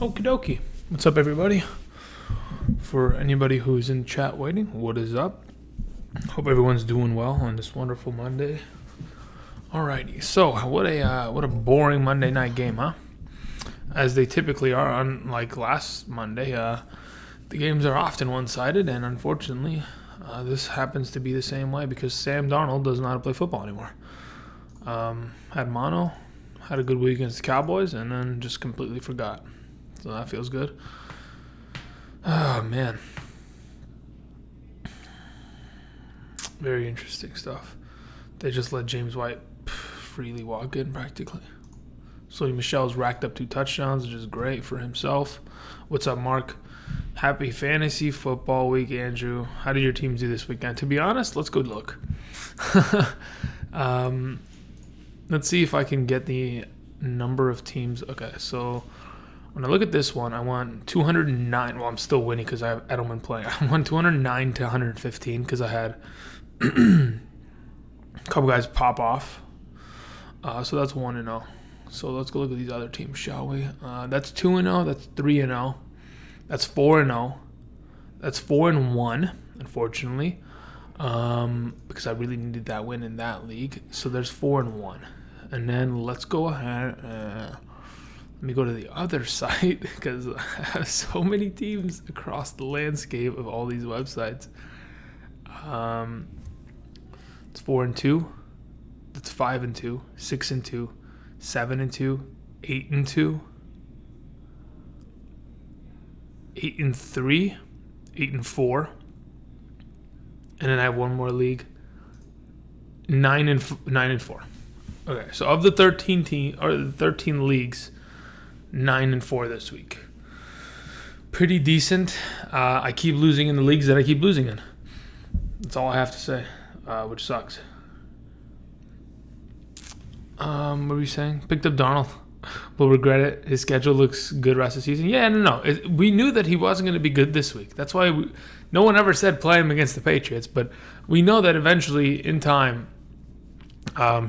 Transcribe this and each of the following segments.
Okie dokie. What's up, everybody? For anybody who's in chat waiting, what is up? Hope everyone's doing well on this wonderful Monday. Alrighty, so what a boring Monday night game, huh? As they typically are, unlike last Monday, the games are often one-sided, and unfortunately, this happens to be the same way because Sam Darnold doesn't know how to play football anymore. Had mono, had a good week against the Cowboys, and then just completely forgot. So that feels good. Oh, man. Very interesting stuff. They just let James White freely walk in practically. So Michel's racked up 2 touchdowns, which is great for himself. What's up, Mark? Happy fantasy football week, Andrew. How did your teams do this weekend? To be honest, let's go look. Let's see if I can get the number of teams. Okay, so when I look at this one, I won 209. Well, I'm still winning because I have Edelman playing. I won 209 to 115 because I had a couple guys pop off. So that's 1-0. So let's go look at these other teams, shall we? That's 2-0. That's 3-0. That's 4-0. That's 4-1, unfortunately, because I really needed that win in that league. So there's 4-1. And then let's go ahead. Let me go to the other site because I have so many teams across the landscape of all these websites. It's 4-2. That's 5-2. 6-2. 7-2. 8-2. 8-3. 8-4. And then I have one more league. 9-4. Okay, so of the 13 leagues, 9-4 this week. Pretty decent. I keep losing in the leagues that I keep losing in. That's all I have to say, which sucks. What were you saying? Picked up Darnold. Will regret it. His schedule looks good rest of the season. Yeah, no. We knew that he wasn't going to be good this week. That's why no one ever said play him against the Patriots. But we know that eventually, in time,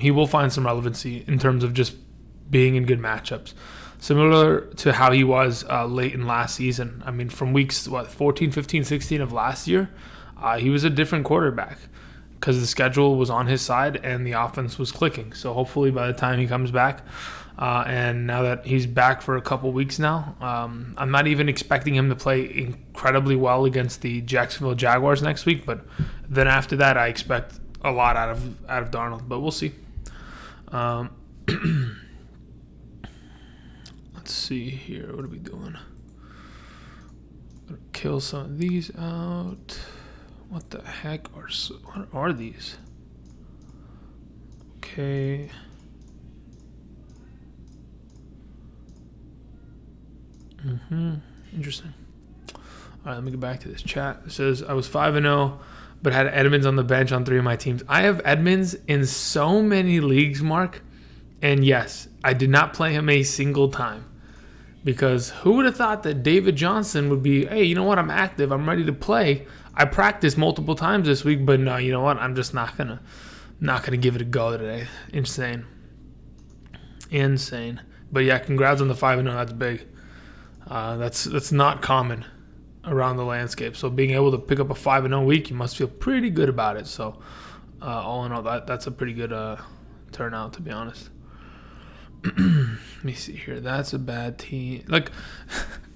he will find some relevancy in terms of just being in good matchups. Similar to how he was late in last season. I mean, from weeks 14, 15, 16 of last year, he was a different quarterback because the schedule was on his side and the offense was clicking. So hopefully by the time he comes back, and now that he's back for a couple weeks now, I'm not even expecting him to play incredibly well against the Jacksonville Jaguars next week. But then after that, I expect a lot out of Darnold. But we'll see. Let's see here. What are we doing? Gonna kill some of these out. What the heck what are these? Okay. Interesting. All right, let me get back to this chat. It says I was 5-0, but had Edmonds on the bench on 3 of my teams. I have Edmonds in so many leagues, Mark, and yes, I did not play him a single time. Because who would have thought that David Johnson would be, hey, you know what, I'm active, I'm ready to play. I practiced multiple times this week, but no, you know what, I'm just not gonna give it a go today. Insane. But yeah, congrats on the 5-0, that's big. That's not common around the landscape. So being able to pick up a 5-0 week, you must feel pretty good about it. So all in all, that's a pretty good turnout, to be honest. Let me see here. That's a bad team. Like,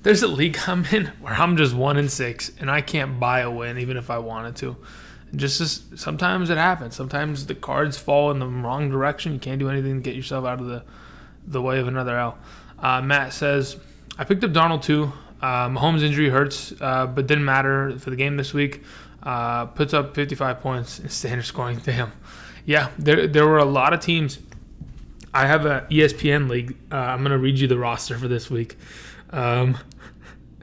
there's a league I'm in where I'm just 1-6, and I can't buy a win even if I wanted to. And just sometimes it happens. Sometimes the cards fall in the wrong direction. You can't do anything to get yourself out of the way of another L. Matt says, I picked up Darnold too. Mahomes' injury hurts, but didn't matter for the game this week. Puts up 55 points in standard scoring. Damn. Yeah, there were a lot of teams. I have an ESPN league. I'm going to read you the roster for this week.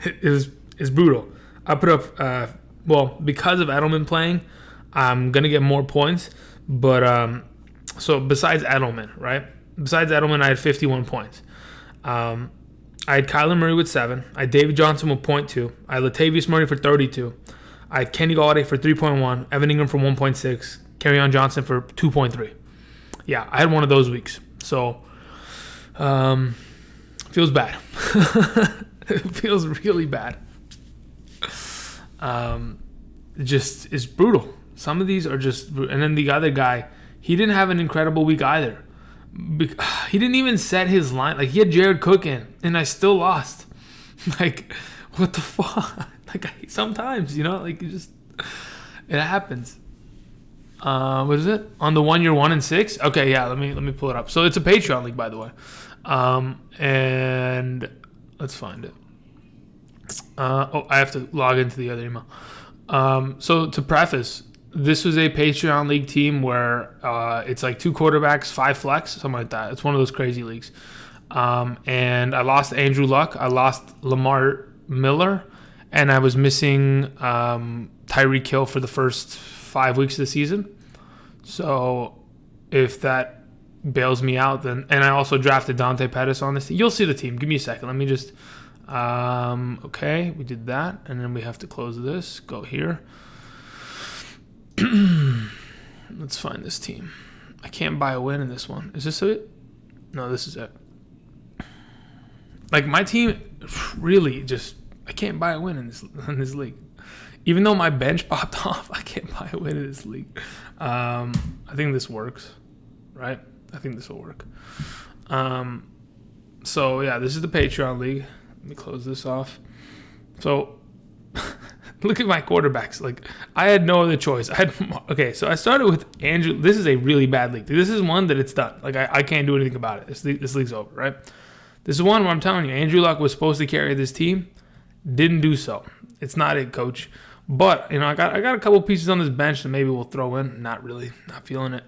It's brutal. I put up, because of Edelman playing, I'm going to get more points. But so besides Edelman, right? Besides Edelman, I had 51 points. I had Kyler Murray with 7. I had David Johnson with 0.2. I had Latavius Murray for 32. I had Kenny Golladay for 3.1. Evan Ingram for 1.6. Kerryon Johnson for 2.3. Yeah, I had one of those weeks. So, feels bad. It feels really bad. Just it's brutal. Some of these are just, and then the other guy, he didn't have an incredible week either. He didn't even set his line. Like, he had Jared Cook in, and I still lost. Like, what the fuck? Like, sometimes, like, it happens. What is it? On the one, you're 1-6. Okay, yeah. Let me pull it up. So it's a Patreon league, by the way. And let's find it. I have to log into the other email. So to preface, this was a Patreon league team where it's like 2 quarterbacks, 5 flex, something like that. It's one of those crazy leagues. And I lost Andrew Luck. I lost Lamar Miller. And I was missing Tyreek Hill for the first 5 weeks of the season. So if that bails me out, then... And I also drafted Dante Pettis on this team. You'll see the team. Give me a second. Let me just... Okay, we did that. And then we have to close this. Go here. Let's find this team. I can't buy a win in this one. Is this it? No, this is it. Like, my team really just... I can't buy a win in this league. Even though my bench popped off, I can't buy a win in this league. I think this works, right? I think this will work. So, yeah, this is the Patreon league. Let me close this off. So, look at my quarterbacks. Like, I had no other choice. So I started with Andrew. This is a really bad league. This is one that it's done. Like, I can't do anything about it. This league's over, right? This is one where I'm telling you, Andrew Luck was supposed to carry this team. Didn't do so. It's not it, coach. But, I got a couple pieces on this bench that maybe we'll throw in. Not really. Not feeling it.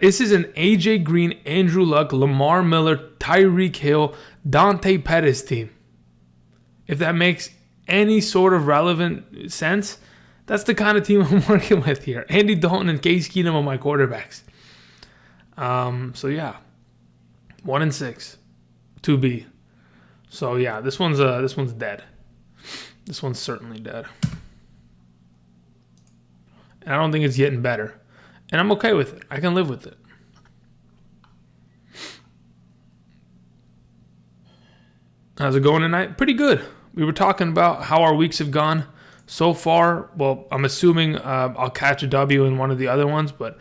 This is an AJ Green, Andrew Luck, Lamar Miller, Tyreek Hill, Dante Pettis team. If that makes any sort of relevant sense, that's the kind of team I'm working with here. Andy Dalton and Case Keenum are my quarterbacks. So, yeah. 1-6. 2B. So, yeah, this one's dead. This one's certainly dead. And I don't think it's getting better. And I'm okay with it. I can live with it. How's it going tonight? Pretty good. We were talking about how our weeks have gone so far. Well, I'm assuming I'll catch a W in one of the other ones. But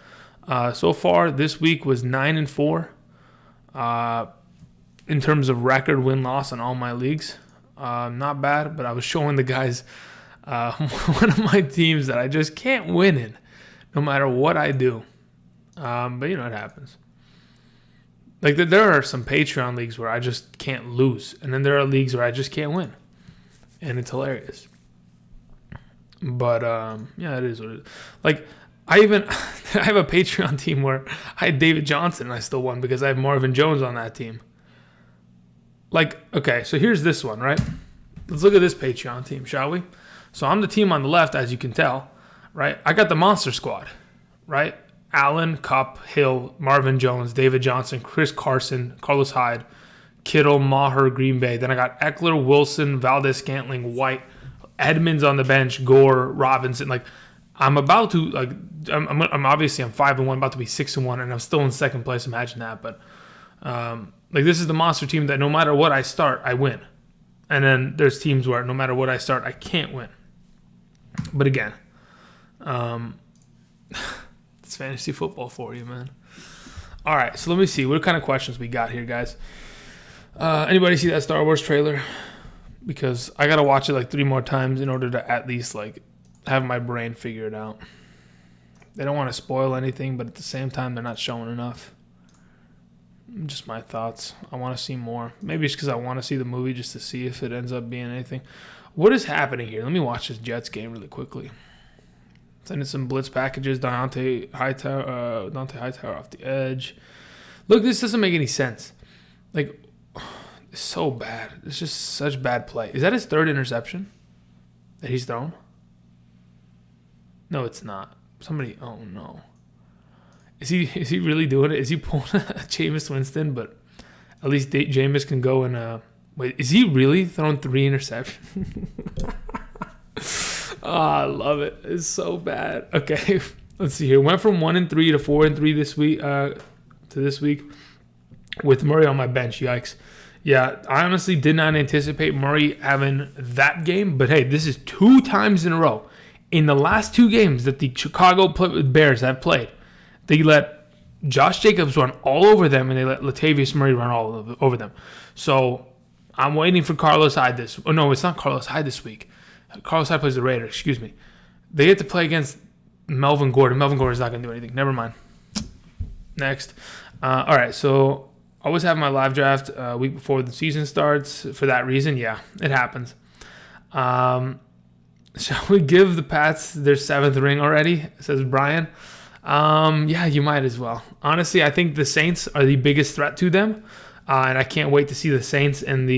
so far, this week was 9-4 in terms of record win-loss on all my leagues. Not bad, but I was showing the guys one of my teams that I just can't win in, no matter what I do. But, it happens. Like, there are some Patreon leagues where I just can't lose, and then there are leagues where I just can't win, and it's hilarious. But, yeah, it is what it is. Like, I have a Patreon team where I had David Johnson, and I still won because I have Marvin Jones on that team. Like, okay, so here's this one, right? Let's look at this Patreon team, shall we? So I'm the team on the left, as you can tell, right? I got the Monster Squad, right? Allen, Kupp, Hill, Marvin Jones, David Johnson, Chris Carson, Carlos Hyde, Kittle, Maher, Green Bay. Then I got Eckler, Wilson, Valdez-Scantling, White, Edmonds on the bench, Gore, Robinson. Like, I'm about to, like, I'm obviously I'm 5-1, about to be 6-1, and I'm still in second place. Imagine that. But like, this is the monster team that no matter what I start, I win. And then there's teams where no matter what I start, I can't win. But again, it's fantasy football for you, man. All right, so let me see. What kind of questions we got here, guys? Anybody see that Star Wars trailer? Because I got to watch it like 3 more times in order to at least like have my brain figure it out. They don't want to spoil anything, but at the same time, they're not showing enough. Just my thoughts. I want to see more. Maybe it's because I want to see the movie just to see if it ends up being anything. What is happening here? Let me watch this Jets game really quickly. Sending some blitz packages. Dante Hightower off the edge. Look, this doesn't make any sense. Like, it's so bad. It's just such bad play. Is that his 3rd interception that he's thrown? No, it's not. Somebody. Oh no. Is he really doing it? Is he pulling a Jameis Winston? But at least Jameis can go and wait. Is he really throwing 3 interceptions? Oh, I love it. It's so bad. Okay, let's see here. Went from 1-3 to 4-3 this week. To this week with Murray on my bench. Yikes! Yeah, I honestly did not anticipate Murray having that game, but hey, this is 2 times in a row. In the last 2 games that the Chicago Bears have played, they let Josh Jacobs run all over them, and they let Latavius Murray run all over them. So I'm waiting for Carlos Hyde this. Oh no, it's not Carlos Hyde this week. Carlos Hyde plays the Raiders. Excuse me. They get to play against Melvin Gordon. Melvin Gordon's not going to do anything. Never mind. Next. All right, so I always have my live draft a week before the season starts. For that reason, yeah, it happens. Shall we give the Pats their 7th ring already? Says Brian. Yeah, you might as well. Honestly, I think the Saints are the biggest threat to them, and I can't wait to see the Saints and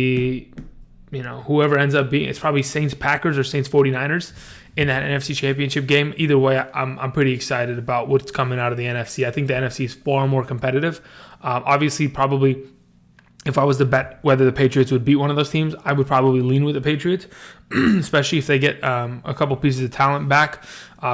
whoever ends up being. It's probably Saints Packers or Saints 49ers in that NFC Championship game. Either way, I'm pretty excited about what's coming out of the NFC. I think the NFC is far more competitive. Obviously, probably if I was to bet whether the Patriots would beat one of those teams, I would probably lean with the Patriots, especially if they get a couple pieces of talent back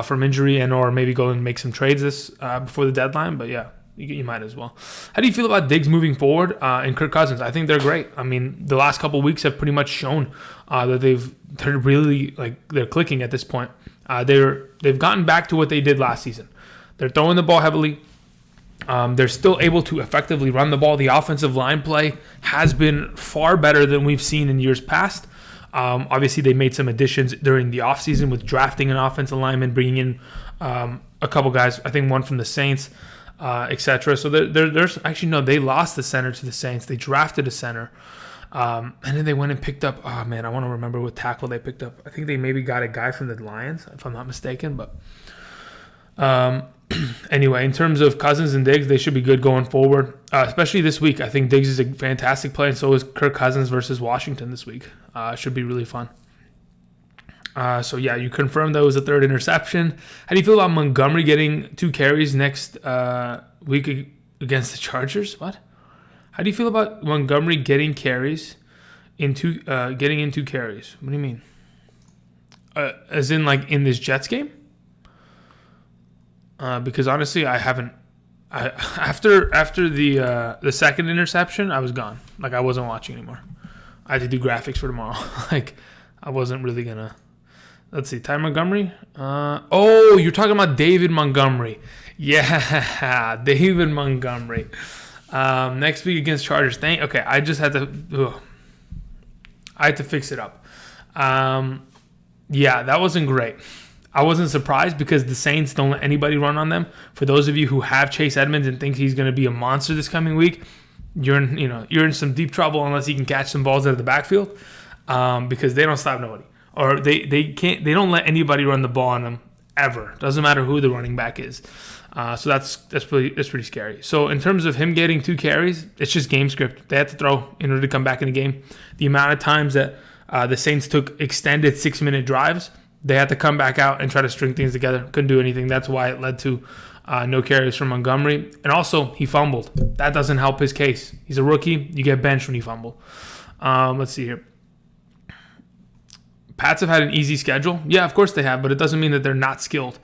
from injury or maybe go and make some trades before the deadline. But yeah, you might as well. How do you feel about Diggs moving forward and Kirk Cousins? I think they're great. I mean, the last couple of weeks have pretty much shown that they're really they're clicking at this point. They've gotten back to what they did last season. They're throwing the ball heavily. They're still able to effectively run the ball. The offensive line play has been far better than we've seen in years past. Obviously, they made some additions during the offseason with drafting an offensive lineman, bringing in a couple guys, I think one from the Saints, etc. So there's actually, no, they lost the center to the Saints. They drafted a center. And then they went and picked up, I want to remember what tackle they picked up. I think they maybe got a guy from the Lions, if I'm not mistaken. But anyway, in terms of Cousins and Diggs, they should be good going forward, especially this week. I think Diggs is a fantastic play, and so is Kirk Cousins versus Washington this week. Should be really fun. So, yeah, you confirmed that was the 3rd interception. How do you feel about Montgomery getting 2 carries next week against the Chargers? What? How do you feel about Montgomery getting carries getting in 2 carries? What do you mean? As in, in this Jets game? Because honestly, I haven't. After the 2nd interception, I was gone. I wasn't watching anymore. I had to do graphics for tomorrow. I wasn't really gonna. Let's see, Ty Montgomery. You're talking about David Montgomery. Yeah, David Montgomery. Next week against Chargers. Okay, I just had to. I had to fix it up. Yeah, that wasn't great. I wasn't surprised because the Saints don't let anybody run on them. For those of you who have Chase Edmonds and think he's going to be a monster this coming week, you're in some deep trouble unless he can catch some balls out of the backfield, because they don't stop nobody, or they don't let anybody run the ball on them ever. Doesn't matter who the running back is. So that's pretty scary. So in terms of him getting 2 carries, it's just game script. They had to throw in order to come back in the game. The amount of times that the Saints took extended 6-minute drives, they had to come back out and try to string things together. Couldn't do anything. That's why it led to no carries from Montgomery. And also, he fumbled. That doesn't help his case. He's a rookie. You get benched when you fumble. Let's see here. Pats have had an easy schedule. Yeah, of course they have, but it doesn't mean that they're not skilled.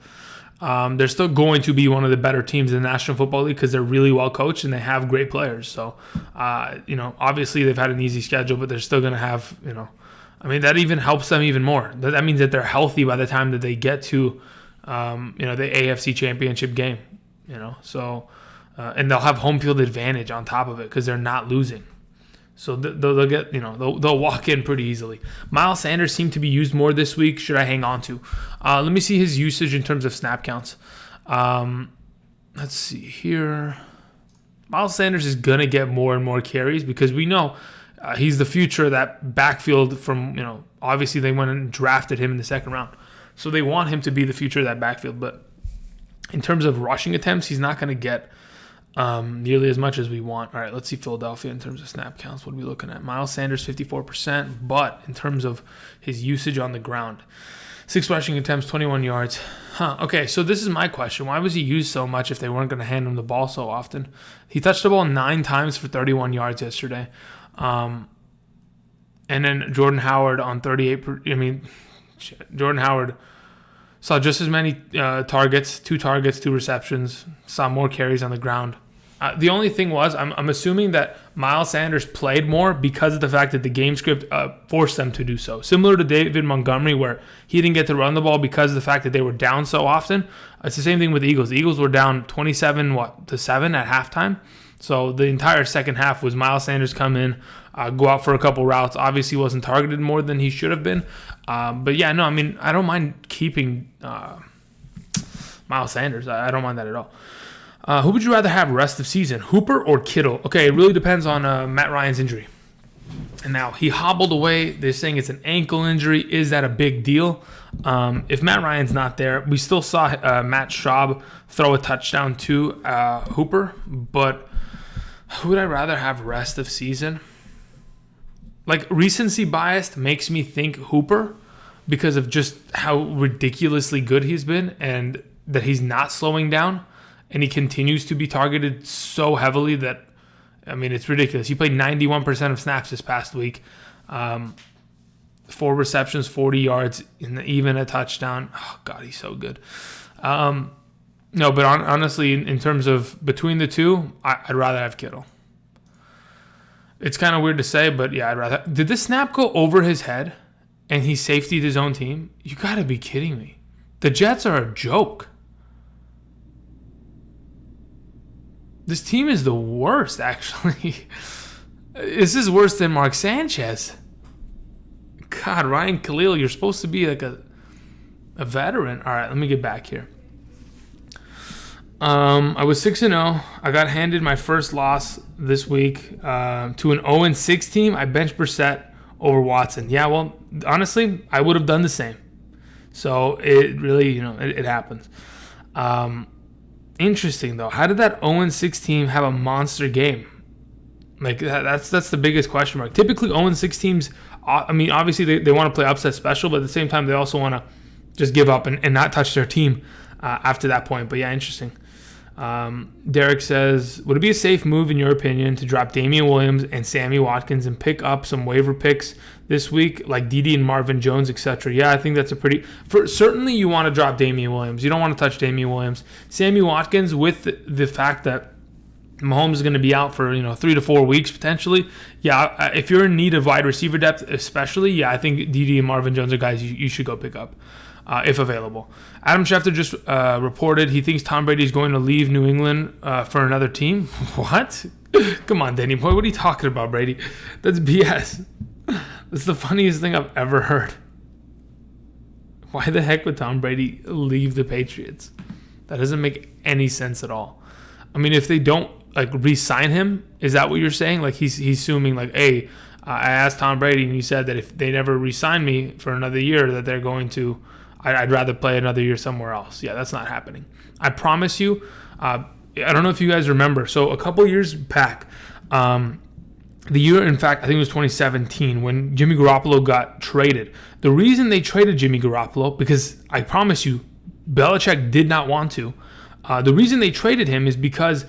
They're still going to be one of the better teams in the National Football League because they're really well coached and they have great players. So, obviously they've had an easy schedule, but they're still going to have, that even helps them even more. That means that they're healthy by the time that they get to, the AFC Championship game, So, and they'll have home field advantage on top of it because they're not losing. So they'll get, they'll walk in pretty easily. Miles Sanders seemed to be used more this week. Should I hang on to? Let me see his usage in terms of snap counts. Let's see here. Miles Sanders is going to get more and more carries because we know he's the future of that backfield from, obviously they went and drafted him in the 2nd round. So they want him to be the future of that backfield. But in terms of rushing attempts, he's not going to get nearly as much as we want. All right, let's see Philadelphia in terms of snap counts. What are we looking at? Miles Sanders, 54%. But in terms of his usage on the ground, 6 rushing attempts, 21 yards. Okay, so this is my question. Why was he used so much if they weren't going to hand him the ball so often? He touched the ball 9 times for 31 yards yesterday. And then Jordan Howard on 38. Jordan Howard saw just as many targets, 2 receptions, saw more carries on the ground. The only thing was, I'm assuming that Miles Sanders played more because of the fact that the game script forced them to do so. Similar to David Montgomery, where he didn't get to run the ball because of the fact that they were down so often. It's the same thing with the Eagles. The Eagles were down 27-7 at halftime. So the entire second half was Miles Sanders come in, go out for a couple routes. Obviously wasn't targeted more than he should have been. But yeah, no, I mean, I don't mind keeping Miles Sanders. I don't mind that at all. Who would you rather have rest of season, Hooper or Kittle? Okay, it really depends on Matt Ryan's injury. And now he hobbled away. They're saying it's an ankle injury. Is that a big deal? If Matt Ryan's not there, we still saw Matt Schaub throw a touchdown to Hooper. But who would I rather have rest of season? Like, recency bias makes me think Hooper because of just how ridiculously good he's been and that he's not slowing down. And he continues to be targeted so heavily that, I mean, it's ridiculous. He played 91% of snaps this past week. 4 receptions, 40 yards, and even a touchdown. Oh, God, he's so good. No, but honestly, in terms of between the two, I'd rather have Kittle. It's kind of weird to say, but yeah, I'd rather. Did this snap go over his head and he safetied his own team? You got to be kidding me. The Jets are a joke. This team is the worst, actually. This is worse than Mark Sanchez. God, Ryan Khalil, you're supposed to be like a veteran. All right, let me get back here. I was 6-0. I got handed my first loss this week to an 0-6 team. I benched Brissett over Watson. Yeah, well, honestly, I would have done the same. So it really, it happens. Interesting, though. How did that 0-6 team have a monster game? Like, that's the biggest question mark. Typically, 0-6 teams, I mean, obviously, they want to play upset special, but at the same time, they also want to just give up and not touch their team after that point. But, yeah, interesting. Derek says, would it be a safe move, in your opinion, to drop Damian Williams and Sammy Watkins and pick up some waiver picks this week, like Dede and Marvin Jones, etc.? Yeah, I think that's certainly you want to drop Damian Williams. You don't want to touch Damian Williams. Sammy Watkins, with the fact that Mahomes is going to be out for 3 to 4 weeks potentially. Yeah, if you're in need of wide receiver depth, especially, yeah, I think Dede and Marvin Jones are guys you should go pick up. If available. Adam Schefter just reported he thinks Tom Brady is going to leave New England for another team. What? Come on, Danny boy. What are you talking about, Brady? That's BS. That's the funniest thing I've ever heard. Why the heck would Tom Brady leave the Patriots? That doesn't make any sense at all. I mean, if they don't re-sign him, is that what you're saying? Like he's assuming hey, I asked Tom Brady and he said that if they never re-sign me for another year, that they're going to. I'd rather play another year somewhere else. Yeah, that's not happening. I promise you. I don't know if you guys remember. So a couple years back, the year, in fact, I think it was 2017 when Jimmy Garoppolo got traded. The reason they traded Jimmy Garoppolo, because I promise you, Belichick did not want to. The reason they traded him is because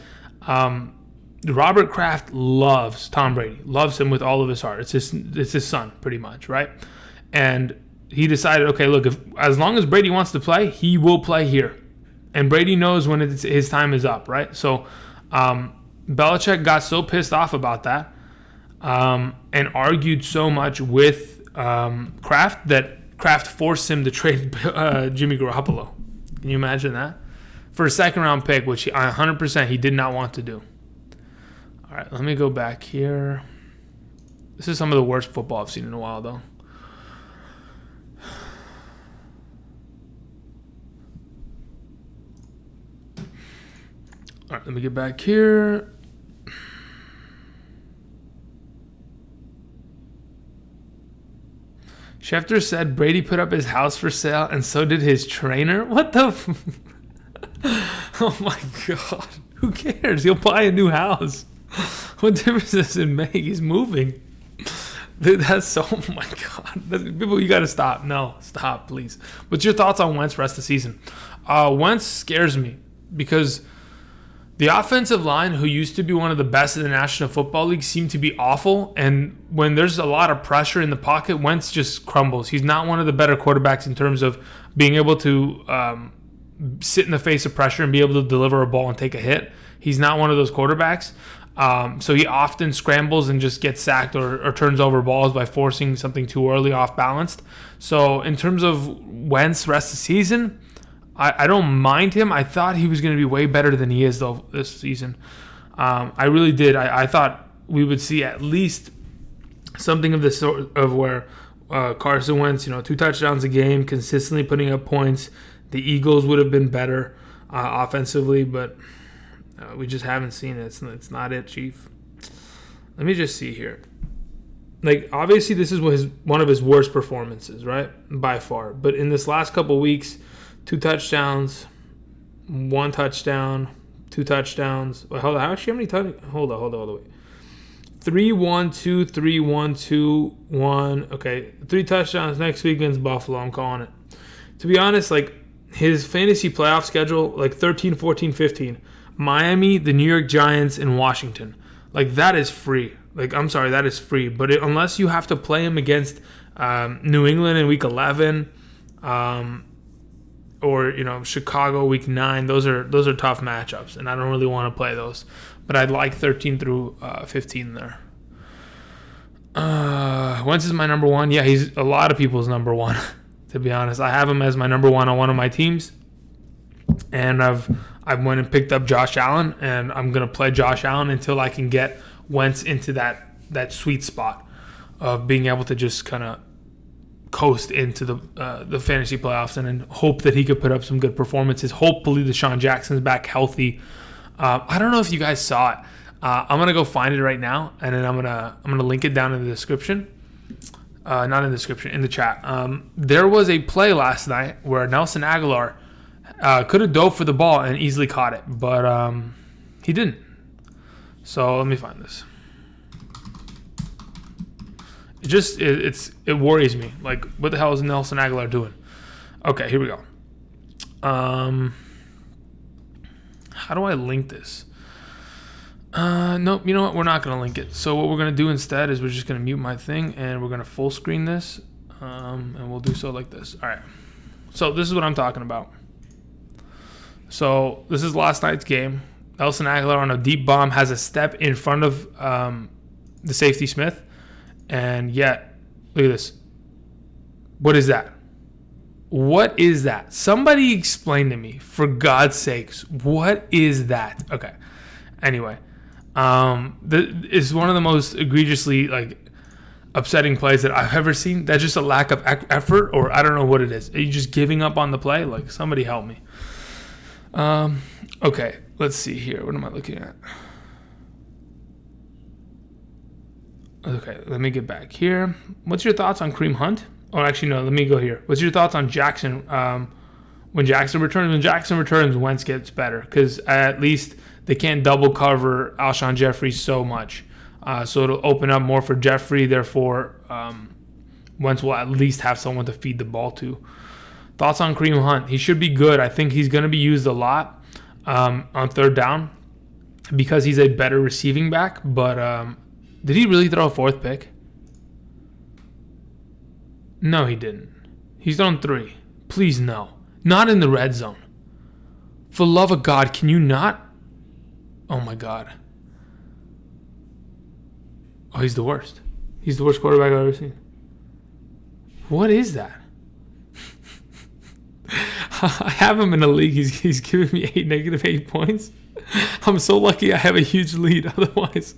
Robert Kraft loves Tom Brady, loves him with all of his heart. It's his son, pretty much, right? And he decided, okay, look, as long as Brady wants to play, he will play here. And Brady knows when his time is up, right? So Belichick got so pissed off about that and argued so much with Kraft that Kraft forced him to trade Jimmy Garoppolo. Can you imagine that? For a second-round pick, which 100% he did not want to do. All right, let me go back here. This is some of the worst football I've seen in a while, though. All right, let me get back here. Schefter said Brady put up his house for sale, and so did his trainer. What the? Oh my God! Who cares? He'll buy a new house. What difference does it make? He's moving. Dude, that's so. Oh my God! People, you got to stop. No, stop, please. What's your thoughts on Wentz rest of the season? Wentz scares me because the offensive line, who used to be one of the best in the National Football League, seemed to be awful. And when there's a lot of pressure in the pocket, Wentz just crumbles. He's not one of the better quarterbacks in terms of being able to sit in the face of pressure and be able to deliver a ball and take a hit. He's not one of those quarterbacks. So he often scrambles and just gets sacked or turns over balls by forcing something too early off balanced. So in terms of Wentz rest of the season, I don't mind him. I thought he was going to be way better than he is though this season. I really did. I thought we would see at least something of the sort of where Carson Wentz, 2 touchdowns a game, consistently putting up points. The Eagles would have been better offensively, but we just haven't seen it. It's not it, Chief. Let me just see here. Like, obviously, this is one of his worst performances, right? By far. But in this last couple weeks, 2 touchdowns, 1 touchdown, 2 touchdowns. Wait, hold on. Actually, how many touchdowns? Hold on. Wait. 3-1-2, 3-1-2, 1. Okay, 3 touchdowns next week against Buffalo. I'm calling it. To be honest, like, his fantasy playoff schedule, like 13, 14, 15. Miami, the New York Giants, and Washington. Like, that is free. Like, I'm sorry, that is free. But unless you have to play him against New England in Week 11, or Chicago Week 9, those are tough matchups, and I don't really want to play those. But I'd like 13 through 15 there. Wentz is my number 1. Yeah, he's a lot of people's number 1. To be honest, I have him as my number 1 on one of my teams, and I went and picked up Josh Allen, and I'm gonna play Josh Allen until I can get Wentz into that sweet spot of being able to just kind of coast into the fantasy playoffs and then hope that he could put up some good performances. Hopefully, Deshaun Jackson's back healthy. I don't know if you guys saw it. I'm gonna go find it right now, and then I'm gonna link it down in the description. Not in the description, in the chat. There was a play last night where Nelson Aguilar could have dove for the ball and easily caught it, but he didn't. So let me find this. It worries me. Like, what the hell is Nelson Aguilar doing? Okay, here we go. How do I link this? Nope, you know what? We're not going to link it. So what we're going to do instead is we're just going to mute my thing, and we're going to full screen this, and we'll do so like this. All right. So this is what I'm talking about. So this is last night's game. Nelson Aguilar on a deep bomb has a step in front of the safety Smith, and yet, look at this. What is that? What is that? Somebody explain to me, for God's sakes. What is that? Okay. Anyway, it's one of the most egregiously upsetting plays that I've ever seen. That's just a lack of effort, or I don't know what it is. Are you just giving up on the play? Like, somebody help me. Okay, let's see here. What am I looking at? Okay, let me get back here. What's your thoughts on Kareem Hunt? Oh, actually, no, let me go here. What's your thoughts on Jackson? When Jackson returns, Wentz gets better, because at least they can't double cover Alshon Jeffrey so much. So it'll open up more for Jeffrey. Therefore, Wentz will at least have someone to feed the ball to. Thoughts on Kareem Hunt? He should be good. I think he's going to be used a lot on third down because he's a better receiving back. But did he really throw a 4th pick? No, he didn't. He's thrown 3. Please, no. Not in the red zone. For love of God, can you not? Oh, my God. Oh, he's the worst. He's the worst quarterback I've ever seen. What is that? I have him in a league. He's giving me -8 points. I'm so lucky I have a huge lead. Otherwise,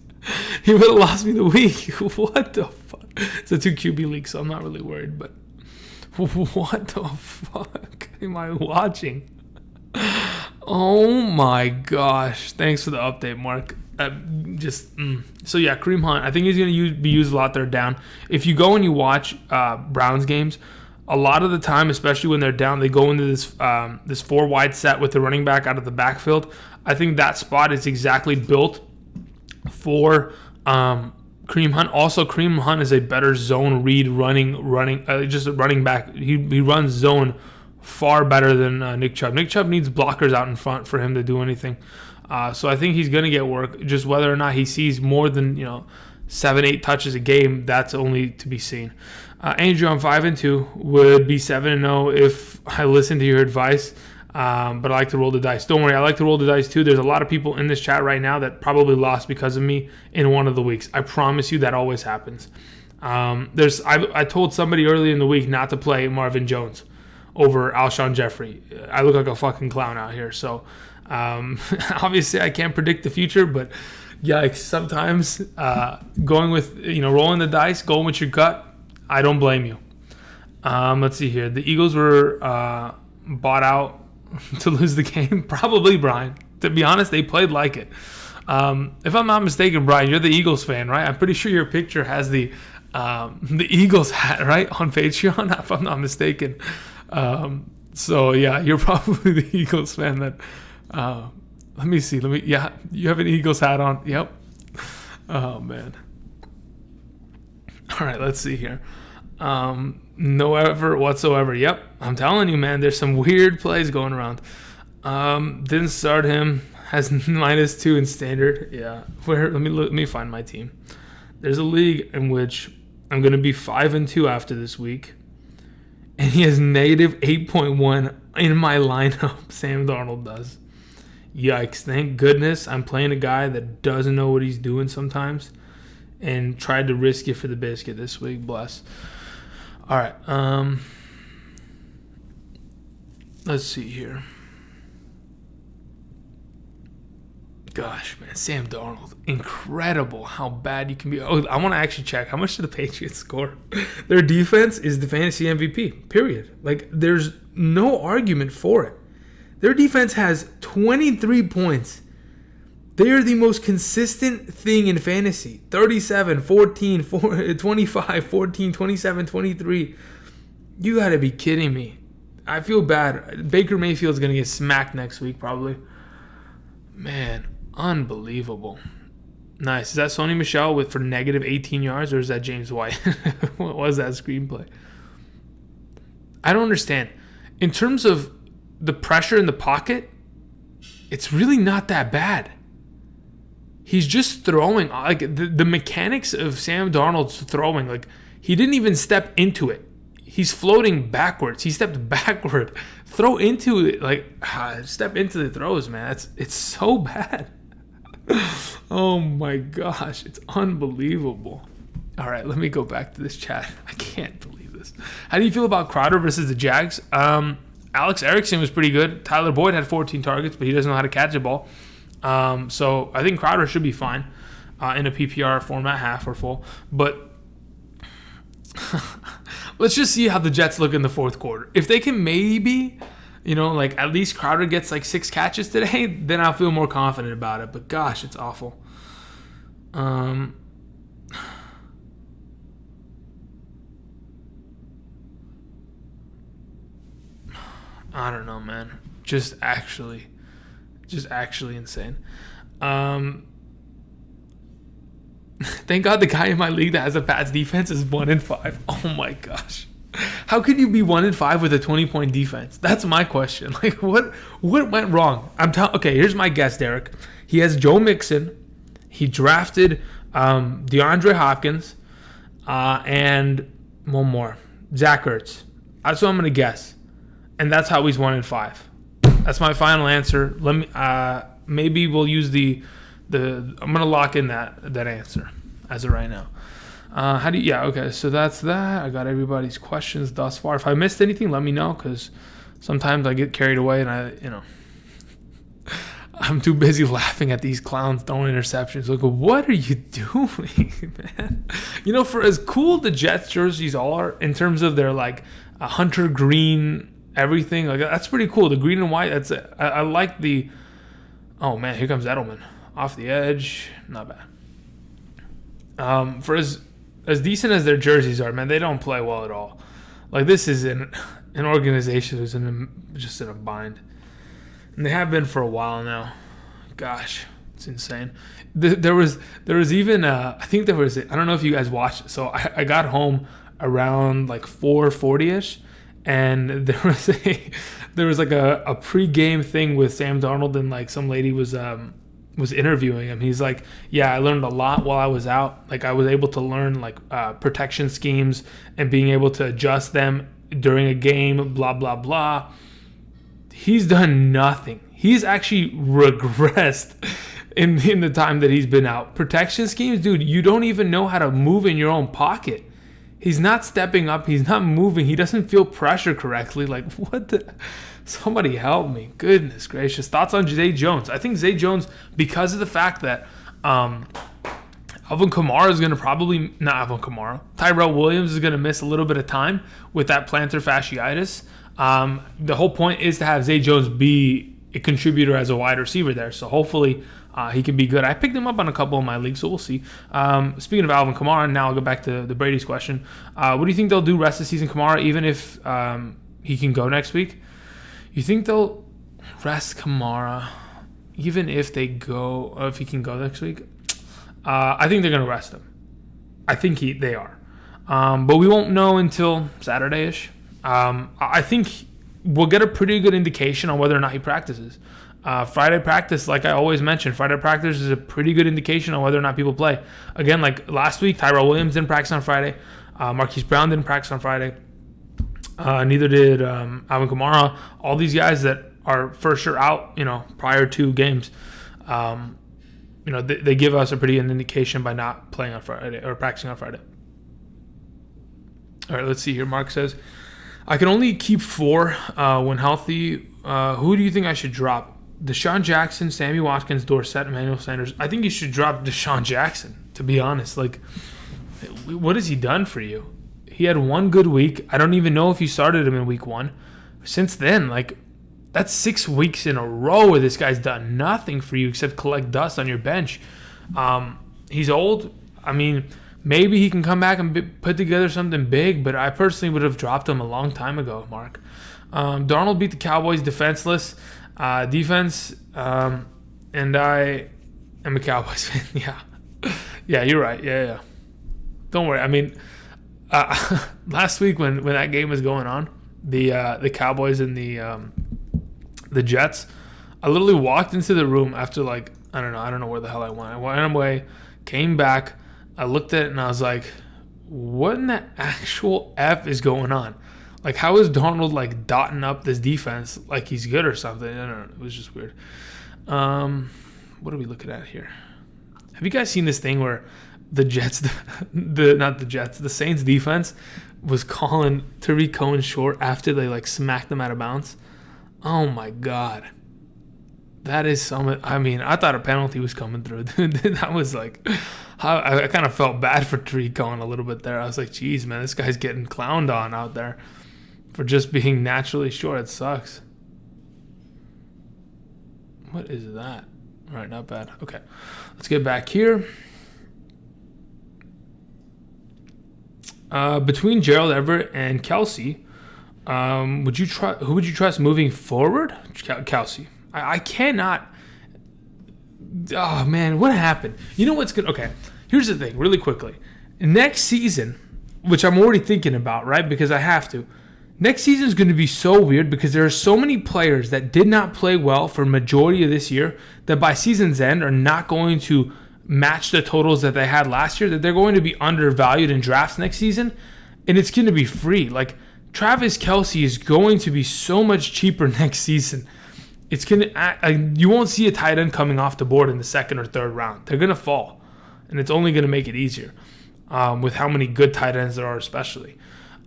he would have lost me the week. What the fuck? It's a 2 QB league, so I'm not really worried. But what the fuck am I watching? Oh my gosh! Thanks for the update, Mark. So yeah, Kareem Hunt. I think he's going to be used a lot third down. If you go and you watch Browns games, a lot of the time, especially when they're down, they go into this 4 wide set with the running back out of the backfield. I think that spot is exactly built for Kareem Hunt. Also, Kareem Hunt is a better zone read just a running back. He runs zone far better than Nick Chubb. Nick Chubb needs blockers out in front for him to do anything. So I think he's going to get work. Just whether or not he sees more than 7-8 touches a game, that's only to be seen. Andrew, I'm 5-2. Would be 7-0 if I listened to your advice. But I like to roll the dice. Don't worry, I like to roll the dice too. There's a lot of people in this chat right now that probably lost because of me in one of the weeks. I promise you that always happens. I told somebody earlier in the week not to play Marvin Jones over Alshon Jeffrey. I look like a fucking clown out here. So obviously I can't predict the future, but yikes, sometimes going with, rolling the dice, going with your gut, I don't blame you. Let's see here. The Eagles were bought out to lose the game. Probably, Brian. To be honest, they played like it. If I'm not mistaken, Brian, you're the Eagles fan, right? I'm pretty sure your picture has the Eagles hat, right, on Patreon, if I'm not mistaken. So yeah, you're probably the Eagles fan. That let me see. Yeah, you have an Eagles hat on. Yep. Oh man. All right, let's see here. No effort whatsoever. Yep, I'm telling you, man. There's some weird plays going around. Didn't start him. Has -2 in standard. Yeah. Let me find my team. There's a league in which I'm going to be 5-2 after this week, and he has -8.1 in my lineup. Sam Darnold does. Yikes! Thank goodness I'm playing a guy that doesn't know what he's doing sometimes, and tried to risk it for the biscuit this week. Bless. All right. Let's see here. Gosh, man, Sam Darnold, incredible how bad you can be. Oh, I want to actually check. How much did the Patriots score? Their defense is the fantasy MVP, period. Like, there's no argument for it. Their defense has 23 points. They are the most consistent thing in fantasy. 37, 14, 25, 14, 27, 23. You got to be kidding me. I feel bad. Baker Mayfield's going to get smacked next week, probably. Man, unbelievable. Nice. Is that Sony Michel for -18 yards, or is that James White? What was that screenplay? I don't understand. In terms of the pressure in the pocket, it's really not that bad. He's just throwing. Like, the mechanics of Sam Darnold's throwing, like, he didn't even step into it. He's floating backwards. He stepped backward. Throw into it. Step into the throws, man. It's so bad. Oh my gosh. It's unbelievable. All right, let me go back to this chat. I can't believe this. How do you feel about Crowder versus the Jags? Alex Erickson was pretty good. Tyler Boyd had 14 targets, but he doesn't know how to catch a ball. So I think Crowder should be fine in a PPR format, half or full. But let's just see how the Jets look in the fourth quarter. If they can maybe, at least Crowder gets 6 catches today, then I'll feel more confident about it. But gosh, it's awful. I don't know, man. Just actually insane. Thank God the guy in my league that has a Pats defense is 1-5. Oh my gosh. How could you be 1-5 with a 20-point defense? That's my question. What went wrong? Okay, here's my guess, Derek. He has Joe Mixon. He drafted DeAndre Hopkins and one more, Zach Ertz. That's what I'm gonna guess, and that's how he's 1-5. That's my final answer. Let me maybe we'll use the I'm gonna lock in that answer as of right now. Okay, so that's that. I got everybody's questions thus far. If I missed anything, let me know, because sometimes I get carried away and I'm too busy laughing at these clowns throwing interceptions. Like, what are you doing, man? For as cool the Jets jerseys are in terms of their a hunter green everything, that's pretty cool. The green and white, I like the. Oh man, here comes Edelman off the edge. Not bad. For as decent as their jerseys are, man, they don't play well at all. This is an organization who's just in a bind, and they have been for a while now. Gosh, it's insane. There was even I think there was, I don't know if you guys watched it. So I got home around 4:40ish, and there was a pre-game thing with Sam Darnold, and some lady was interviewing him. He's like, yeah, I learned a lot while I was out. I was able to learn protection schemes and being able to adjust them during a game, blah, blah, blah. he's done nothing. He's actually regressed in the time that he's been out. Protection schemes, dude, you don't even know how to move in your own pocket. He's not stepping up. He's not moving. He doesn't feel pressure correctly. Like, what the? Somebody help me. Goodness gracious. Thoughts on Zay Jones? I think Zay Jones, because of the fact that Alvin Kamara is going to probably, not Alvin Kamara, Tyrell Williams is going to miss a little bit of time with that plantar fasciitis. The whole point is to have Zay Jones be a contributor as a wide receiver there. So hopefully he can be good. I picked him up on a couple of my leagues, so we'll see. Speaking of Alvin Kamara, now I'll go back to the Brady's question. What do you think they'll do rest of the season, Kamara, even if he can go next week? You think they'll rest Kamara even if they go, if he can go next week? I think they're going to rest him. I think they are. But we won't know until Saturday-ish. I think we'll get a pretty good indication on whether or not he practices. Friday practice, like I always mention, Friday practice is a pretty good indication on whether or not people play. Again, like last week, Tyrell Williams didn't practice on Friday. Marquise Brown didn't practice on Friday. Neither did Alvin Kamara. All these guys that are for sure out, prior to games, they give us a pretty good indication by not playing on Friday or practicing on Friday. All right, let's see here. Mark says, I can only keep 4 when healthy. Who do you think I should drop? Deshaun Jackson, Sammy Watkins, Dorsett, Emmanuel Sanders. I think you should drop Deshaun Jackson, to be honest. Like, what has he done for you? He had one good week. I don't even know if you started him in week 1. Since then, that's 6 weeks in a row where this guy's done nothing for you except collect dust on your bench. He's old. I mean, maybe he can come back and put together something big, but I personally would have dropped him a long time ago, Mark. Darnold beat the Cowboys defenseless defense, and I am a Cowboys fan. Yeah, you're right. Yeah. Don't worry. I mean, last week when that game was going on, the Cowboys and the Jets, I literally walked into the room after I don't know where the hell I went. I went away, came back, I looked at it and I was like, what in the actual F is going on? Like, how is Darnold dotting up this defense like he's good or something? I don't know. It was just weird. What are we looking at here? Have you guys seen this thing where the Jets, the Saints defense was calling Tariq Cohen short after they smacked them out of bounds? Oh my God. That is I thought a penalty was coming through. That was I kind of felt bad for Tariq Cohen a little bit there. I was like, geez, man, this guy's getting clowned on out there for just being naturally short. It sucks. What is that? All right, not bad. Okay, let's get back here. Between Gerald Everett and Kelsey, who would you trust moving forward? Kelsey. I cannot. Oh man, what happened? You know what's good? Okay, here's the thing, really quickly. Next season, which I'm already thinking about, right? Because I have to. Next season is going to be so weird because there are so many players that did not play well for majority of this year that by season's end are not going to match the totals that they had last year, that they're going to be undervalued in drafts next season, and it's going to be free. Travis Kelce is going to be so much cheaper next season. It's you won't see a tight end coming off the board in the 2nd or 3rd round. They're going to fall, and it's only going to make it easier with how many good tight ends there are, especially.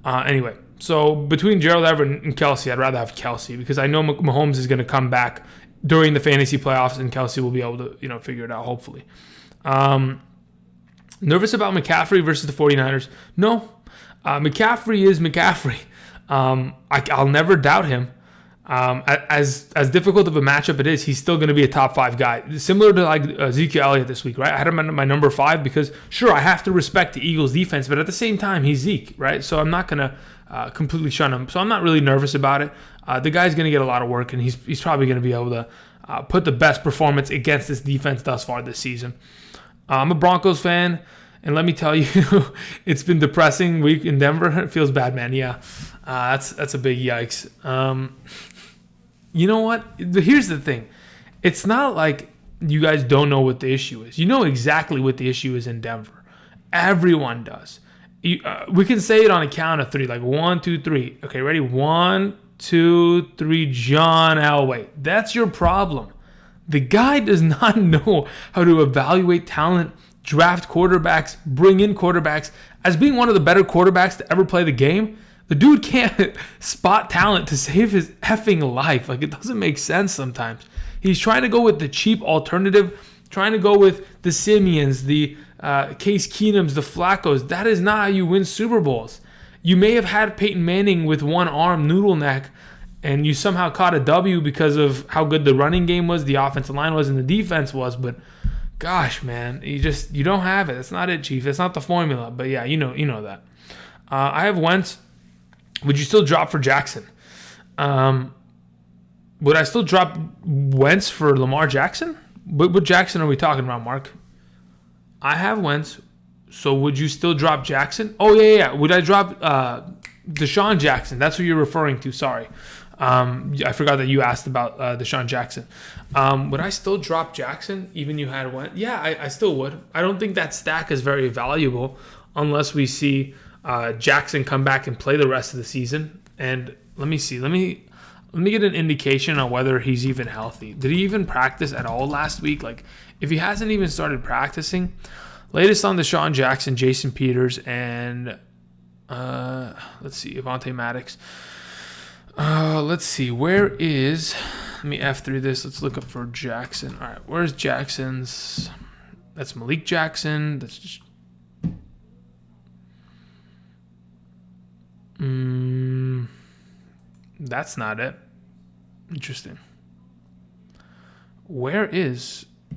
Anyway, so between Gerald Everett and Kelsey, I'd rather have Kelsey because I know Mahomes is going to come back during the fantasy playoffs, and Kelsey will be able to figure it out, hopefully. Nervous about McCaffrey versus the 49ers? No. McCaffrey is McCaffrey. I'll never doubt him. As difficult of a matchup it is, he's still going to be a top 5 guy. Similar to Ezekiel Elliott this week, right? I had him at my number 5 because, sure, I have to respect the Eagles defense, but at the same time, he's Zeke, right? So I'm not going to completely shun him. So I'm not really nervous about it. The guy's going to get a lot of work, and he's probably going to be able to put the best performance against this defense thus far this season. I'm a Broncos fan, and let me tell you, it's been a depressing week in Denver. It feels bad, man. Yeah, that's a big yikes. You know what? Here's the thing. It's not like you guys don't know what the issue is. You know exactly what the issue is in Denver. Everyone does. We can say it on a count of 3, 1, 2, 3. Okay, ready? 1, 2, 3, John Elway. That's your problem. The guy does not know how to evaluate talent, draft quarterbacks, bring in quarterbacks. As being one of the better quarterbacks to ever play the game, the dude can't spot talent to save his effing life. Like, it doesn't make sense sometimes. He's trying to go with the cheap alternative, trying to go with the Simeons, the Case Keenums, the Flaccos. That is not how you win Super Bowls. You may have had Peyton Manning with one arm, noodle neck, and you somehow caught a W because of how good the running game was, the offensive line was, and the defense was. But gosh, man, you don't have it. That's not it, Chief. That's not the formula. But yeah, you know that. I have Wentz. Would you still drop for Jackson? Would I still drop Wentz for Lamar Jackson? What Jackson are we talking about, Mark? I have Wentz. So would you still drop Jackson? Oh, yeah. Would I drop Deshaun Jackson? That's who you're referring to. Sorry. I forgot that you asked about Deshaun Jackson. Would I still drop Jackson even you had Wentz? Yeah, I still would. I don't think that stack is very valuable unless we see Jackson come back and play the rest of the season. And let me see. Let me get an indication on whether he's even healthy. Did he even practice at all last week? Like, if he hasn't even started practicing, latest on Deshaun Jackson, Jason Peters, and let's see, Avonte Maddox. Let's see, let me F through this. Let's look up for Jackson. All right, where's Jackson's? That's Malik Jackson. That's just that's not it. Interesting.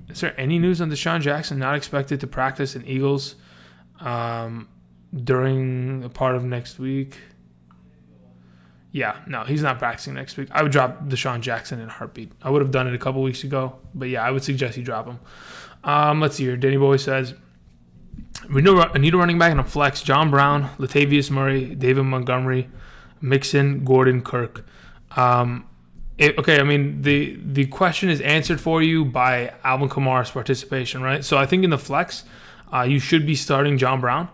Is there any news on Deshaun Jackson not expected to practice in Eagles during a part of next week? Yeah, no, he's not practicing next week. I would drop Deshaun Jackson in a heartbeat. I would have done it a couple weeks ago, but yeah, I would suggest you drop him. Let's see here. Danny Boy says, we need a running back and a flex. John Brown, Latavius Murray, David Montgomery, Mixon, Gordon, Kirk. The question is answered for you by Alvin Kamara's participation, right? So I think in the flex, you should be starting John Brown.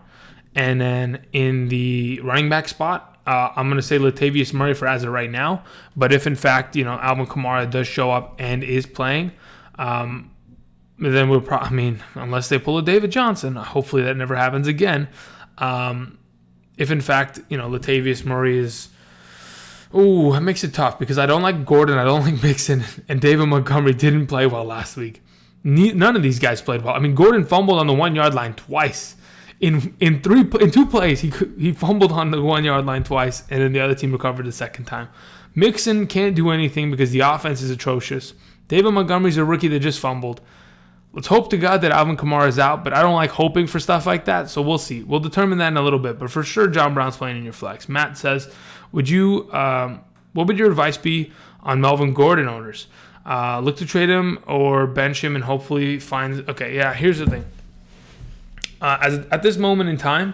And then in the running back spot, I'm going to say Latavius Murray for as of right now. But if, in fact, Alvin Kamara does show up and is playing, then we'll probably, unless they pull a David Johnson, hopefully that never happens again. If, in fact, Latavius Murray is... Ooh, that makes it tough because I don't like Gordon, I don't like Mixon, and David Montgomery didn't play well last week. None of these guys played well. Gordon fumbled on the 1 yard line twice. In 2 plays, he fumbled on the 1 yard line twice, and then the other team recovered the second time. Mixon can't do anything because the offense is atrocious. David Montgomery's a rookie that just fumbled. Let's hope to God that Alvin Kamara is out, but I don't like hoping for stuff like that, so we'll see. We'll determine that in a little bit, but for sure, John Brown's playing in your flex. Matt says, what would your advice be on Melvin Gordon owners? Look to trade him or bench him and hopefully find... Okay, yeah, here's the thing. At this moment in time,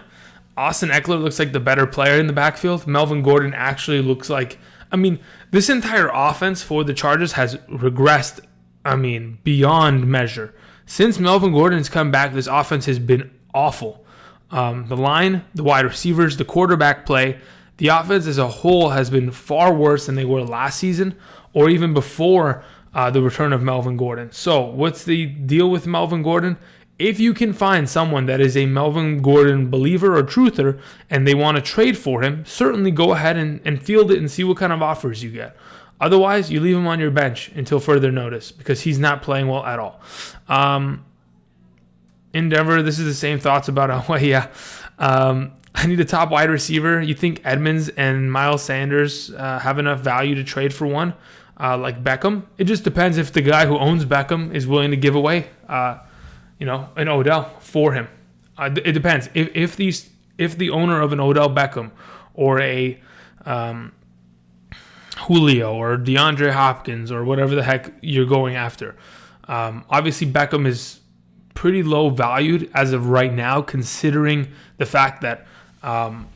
Austin Eckler looks like the better player in the backfield. Melvin Gordon actually looks like... this entire offense for the Chargers has regressed, beyond measure. Since Melvin Gordon's come back, this offense has been awful. The line, the wide receivers, the quarterback play, the offense as a whole has been far worse than they were last season or even before the return of Melvin Gordon. So what's the deal with Melvin Gordon? If you can find someone that is a Melvin Gordon believer or truther and they want to trade for him, certainly go ahead and field it and see what kind of offers you get. Otherwise, you leave him on your bench until further notice because he's not playing well at all. In Denver, this is the same thoughts about I need a top wide receiver. You think Edmonds and Miles Sanders have enough value to trade for one like Beckham? It just depends if the guy who owns Beckham is willing to give away an Odell for him. It depends. If the owner of an Odell Beckham or a Julio or DeAndre Hopkins or whatever the heck you're going after, obviously Beckham is pretty low valued as of right now, considering the fact that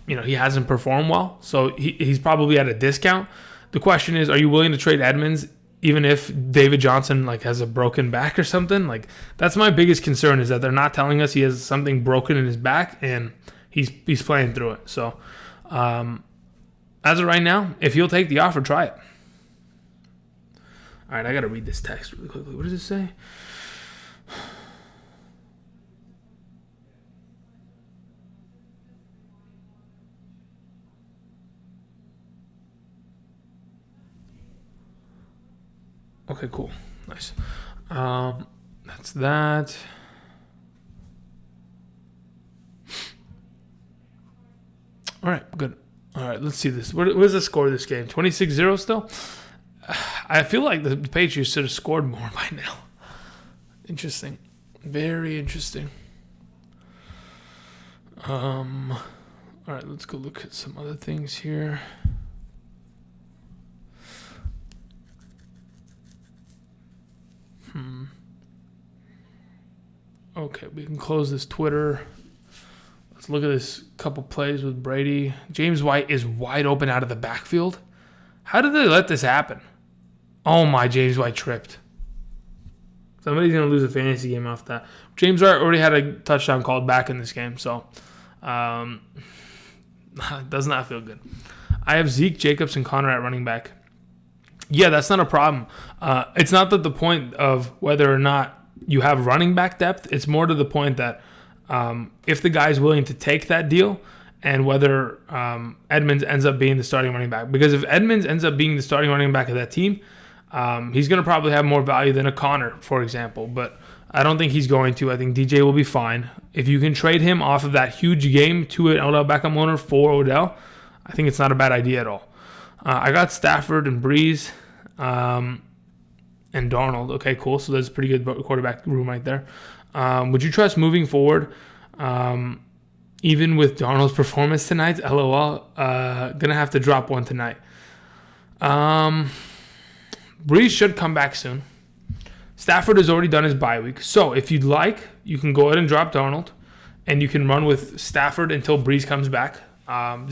he hasn't performed well. So he's probably at a discount. The question is, are you willing to trade Edmonds even if David Johnson has a broken back or something? That's my biggest concern, is that they're not telling us he has something broken in his back and he's playing through it. So I as of right now, if you'll take the offer, try it. All right, I got to read this text really quickly. What does it say? Okay, cool. Nice. That's that. All right, good. All right, let's see this. Where's the score of this game? 26-0 still? I feel like the Patriots should have scored more by now. Interesting. Very interesting. All right, let's go look at some other things here. Okay, we can close this Twitter. Let's look at this couple plays with Brady. James White is wide open out of the backfield. How did they let this happen? Oh my, James White tripped. Somebody's going to lose a fantasy game off that. James White already had a touchdown called back in this game, so it does not feel good. I have Zeke, Jacobs, and Connor at running back. Yeah, that's not a problem. It's not that the point of whether or not you have running back depth. It's more to the point that if the guy's willing to take that deal and whether Edmonds ends up being the starting running back. Because if Edmonds ends up being the starting running back of that team, he's going to probably have more value than a Connor, for example. But I don't think he's going to. I think DJ will be fine. If you can trade him off of that huge game to an Odell Beckham owner for Odell, I think it's not a bad idea at all. I got Stafford and Breeze and Darnold. Okay, cool. So that's a pretty good quarterback room right there. Would you trust moving forward, even with Darnold's performance tonight? LOL. Gonna have to drop one tonight. Breeze should come back soon. Stafford has already done his bye week. So if you'd like, you can go ahead and drop Darnold, and you can run with Stafford until Breeze comes back.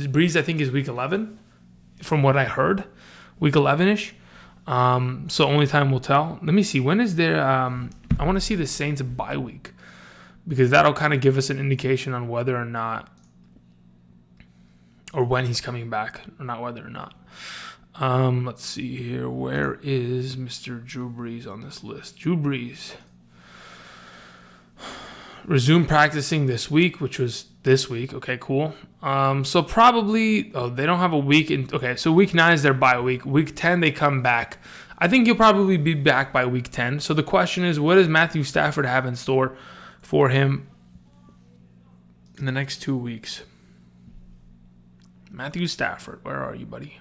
Breeze, I think, is week 11. From what I heard, week 11-ish. So only time will tell. Let me see. When is there... I want to see the Saints bye week because that'll kind of give us an indication on whether or not... or when he's coming back, or not whether or not. Let's see here. Where is Mr. Drew Brees on this list? Drew Brees. Resume practicing this week, which was this week. Okay, cool. So probably, they don't have a week. Okay, so week 9 is their bye week. Week 10, they come back. I think he'll probably be back by week 10. So the question is, what does Matthew Stafford have in store for him in the next 2 weeks? Matthew Stafford, where are you, buddy?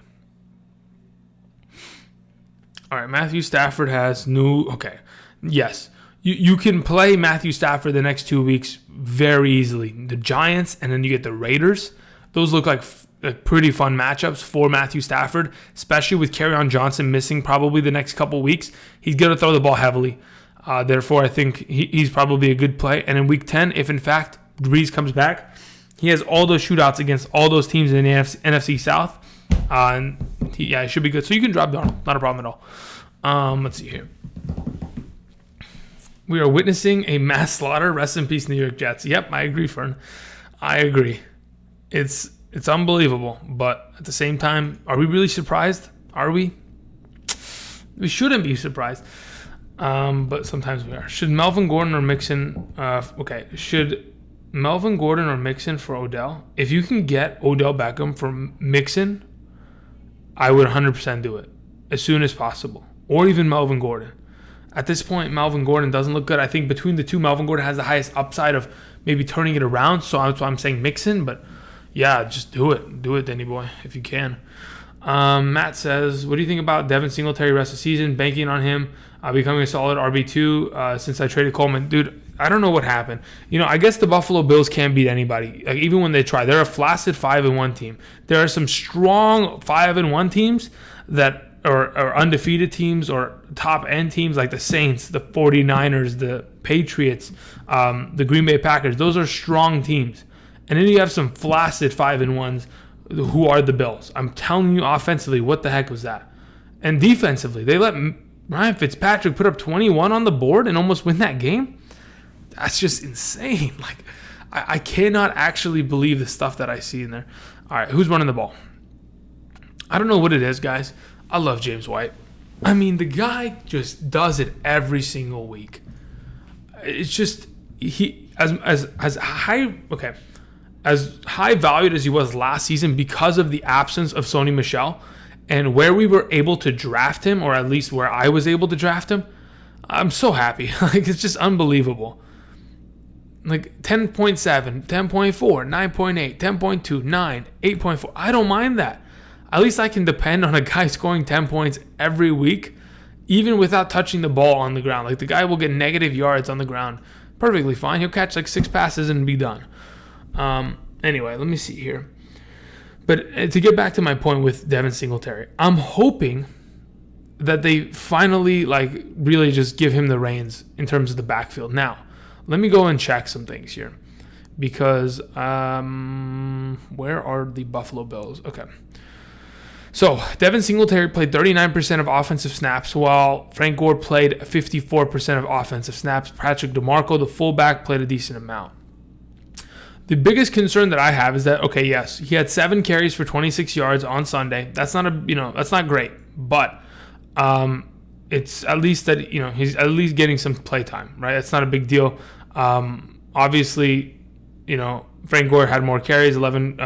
All right, Matthew Stafford has okay, yes. You can play Matthew Stafford the next 2 weeks very easily. The Giants, and then you get the Raiders. Those look like pretty fun matchups for Matthew Stafford, especially with Kerryon Johnson missing probably the next couple weeks. He's going to throw the ball heavily. Therefore, I think he's probably a good play. And in Week 10, if in fact Breeze comes back, he has all those shootouts against all those teams in the NFC South. It should be good. So you can drop Darnold. Not a problem at all. Let's see here. We are witnessing a mass slaughter. Rest in peace, New York Jets. Yep, I agree, Fern. I agree. It's unbelievable. But at the same time, are we really surprised? Are we? We shouldn't be surprised. But sometimes we are. Should Melvin Gordon or Mixon... Should Melvin Gordon or Mixon for Odell? If you can get Odell Beckham for Mixon, I would 100% do it as soon as possible. Or even Melvin Gordon. At this point, Melvin Gordon doesn't look good. I think between the two, Melvin Gordon has the highest upside of maybe turning it around. So that's why I'm saying Mixon. But yeah, just do it. Do it, Danny boy, if you can. Matt says, what do you think about Devin Singletary rest of the season? Banking on him becoming a solid RB2 since I traded Coleman. Dude, I don't know what happened. I guess the Buffalo Bills can't beat anybody. Like, even when they try. They're a flaccid 5-1 team. There are some strong 5-1 teams that are undefeated teams or top-end teams like the Saints, the 49ers, the Patriots, the Green Bay Packers. Those are strong teams. And then you have some flaccid 5-1s who are the Bills. I'm telling you, offensively, what the heck was that? And defensively, they let Ryan Fitzpatrick put up 21 on the board and almost win that game? That's just insane. Like, I cannot actually believe the stuff that I see in there. All right, who's running the ball? I don't know what it is, guys. I love James White. I mean, the guy just does it every single week. It's just he as high as high valued as he was last season because of the absence of Sony Michel and where we were able to draft him, or at least where I was able to draft him. I'm so happy. Like, it's just unbelievable. Like 10.7, 10.4, 9.8, 10.2, 9, 8.4. I don't mind that. At least I can depend on a guy scoring 10 points every week, even without touching the ball on the ground. Like, the guy will get negative yards on the ground perfectly fine. He'll catch like 6 passes and be done. Anyway, let me see here. But to get back to my point with Devin Singletary, I'm hoping that they finally like really just give him the reins in terms of the backfield. Now, let me go and check some things here because where are the Buffalo Bills? Okay. So, Devin Singletary played 39% of offensive snaps, while Frank Gore played 54% of offensive snaps. Patrick DeMarco, the fullback, played a decent amount. The biggest concern that I have is that, okay, yes, he had 7 carries for 26 yards on Sunday. That's not great, but it's at least that, he's at least getting some play time, right? That's not a big deal. Obviously, Frank Gore had more carries, 11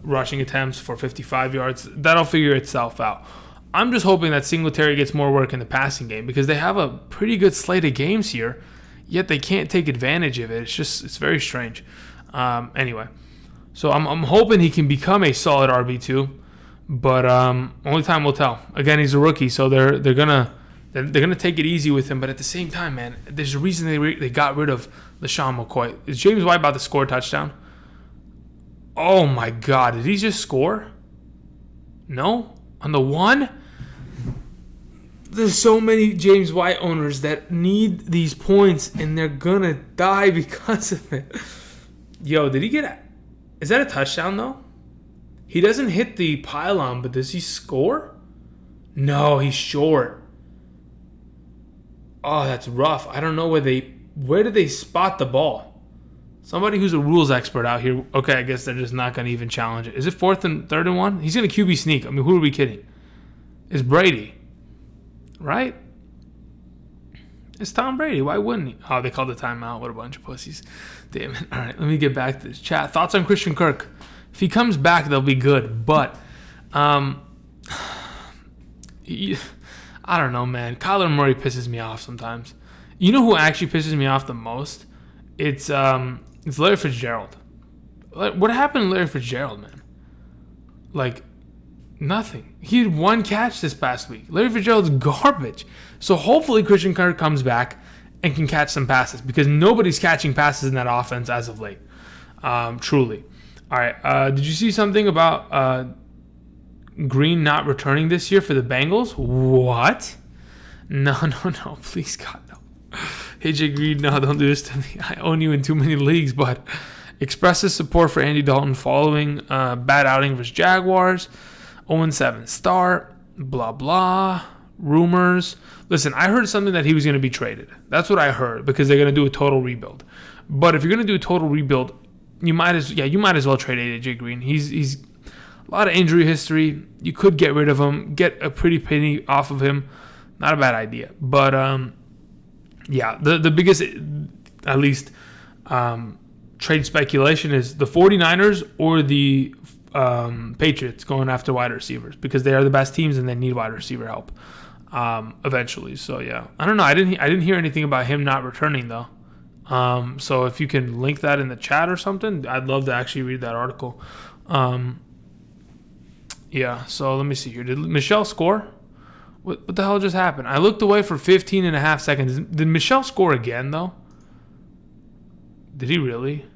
rushing attempts for 55 yards. That'll figure itself out. I'm just hoping that Singletary gets more work in the passing game because they have a pretty good slate of games here, yet they can't take advantage of it. It's very strange. Anyway, so I'm hoping he can become a solid RB2, but only time will tell. Again, he's a rookie, so they're gonna take it easy with him. But at the same time, man, there's a reason they got rid of LeSean McCoy. Is James White about to score a touchdown? Oh my God, did he just score? No? On the 1? There's so many James White owners that need these points, and they're gonna die because of it. Yo, did he get... Is that a touchdown, though? He doesn't hit the pylon, but does he score? No, he's short. Oh, that's rough. I don't know where did they spot the ball? Somebody who's a rules expert out here. Okay, I guess they're just not going to even challenge it. Is it 4th and 3rd and 1? He's going to QB sneak. I mean, who are we kidding? It's Brady. Right? It's Tom Brady. Why wouldn't he? Oh, they called the timeout. What a bunch of pussies. Damn it. All right, let me get back to this chat. Thoughts on Christian Kirk? If he comes back, they'll be good. But, I don't know, man. Kyler Murray pisses me off sometimes. You know who actually pisses me off the most? It's Larry Fitzgerald. What happened to Larry Fitzgerald, man? Like, nothing. He had 1 catch this past week. Larry Fitzgerald's garbage. So hopefully Christian Kirk comes back and can catch some passes because nobody's catching passes in that offense as of late. Truly. All right. Did you see something about Green not returning this year for the Bengals? What? No. Please, God, no. AJ Green, no, don't do this to me. I own you in too many leagues, but expresses support for Andy Dalton following bad outing versus Jaguars. 0-7 start, blah, blah, rumors. Listen, I heard something that he was going to be traded. That's what I heard because they're going to do a total rebuild. But if you're going to do a total rebuild, you might as well trade AJ Green. He's a lot of injury history. You could get rid of him, get a pretty penny off of him. Not a bad idea. But, the biggest, at least, trade speculation is the 49ers or the Patriots going after wide receivers because they are the best teams and they need wide receiver help eventually. So, yeah. I don't know. I didn't hear anything about him not returning, though. So if you can link that in the chat or something, I'd love to actually read that article. So let me see here. Did Michelle score? What the hell just happened? I looked away for 15 and a half seconds. Did Michelle score again, though? Did he really?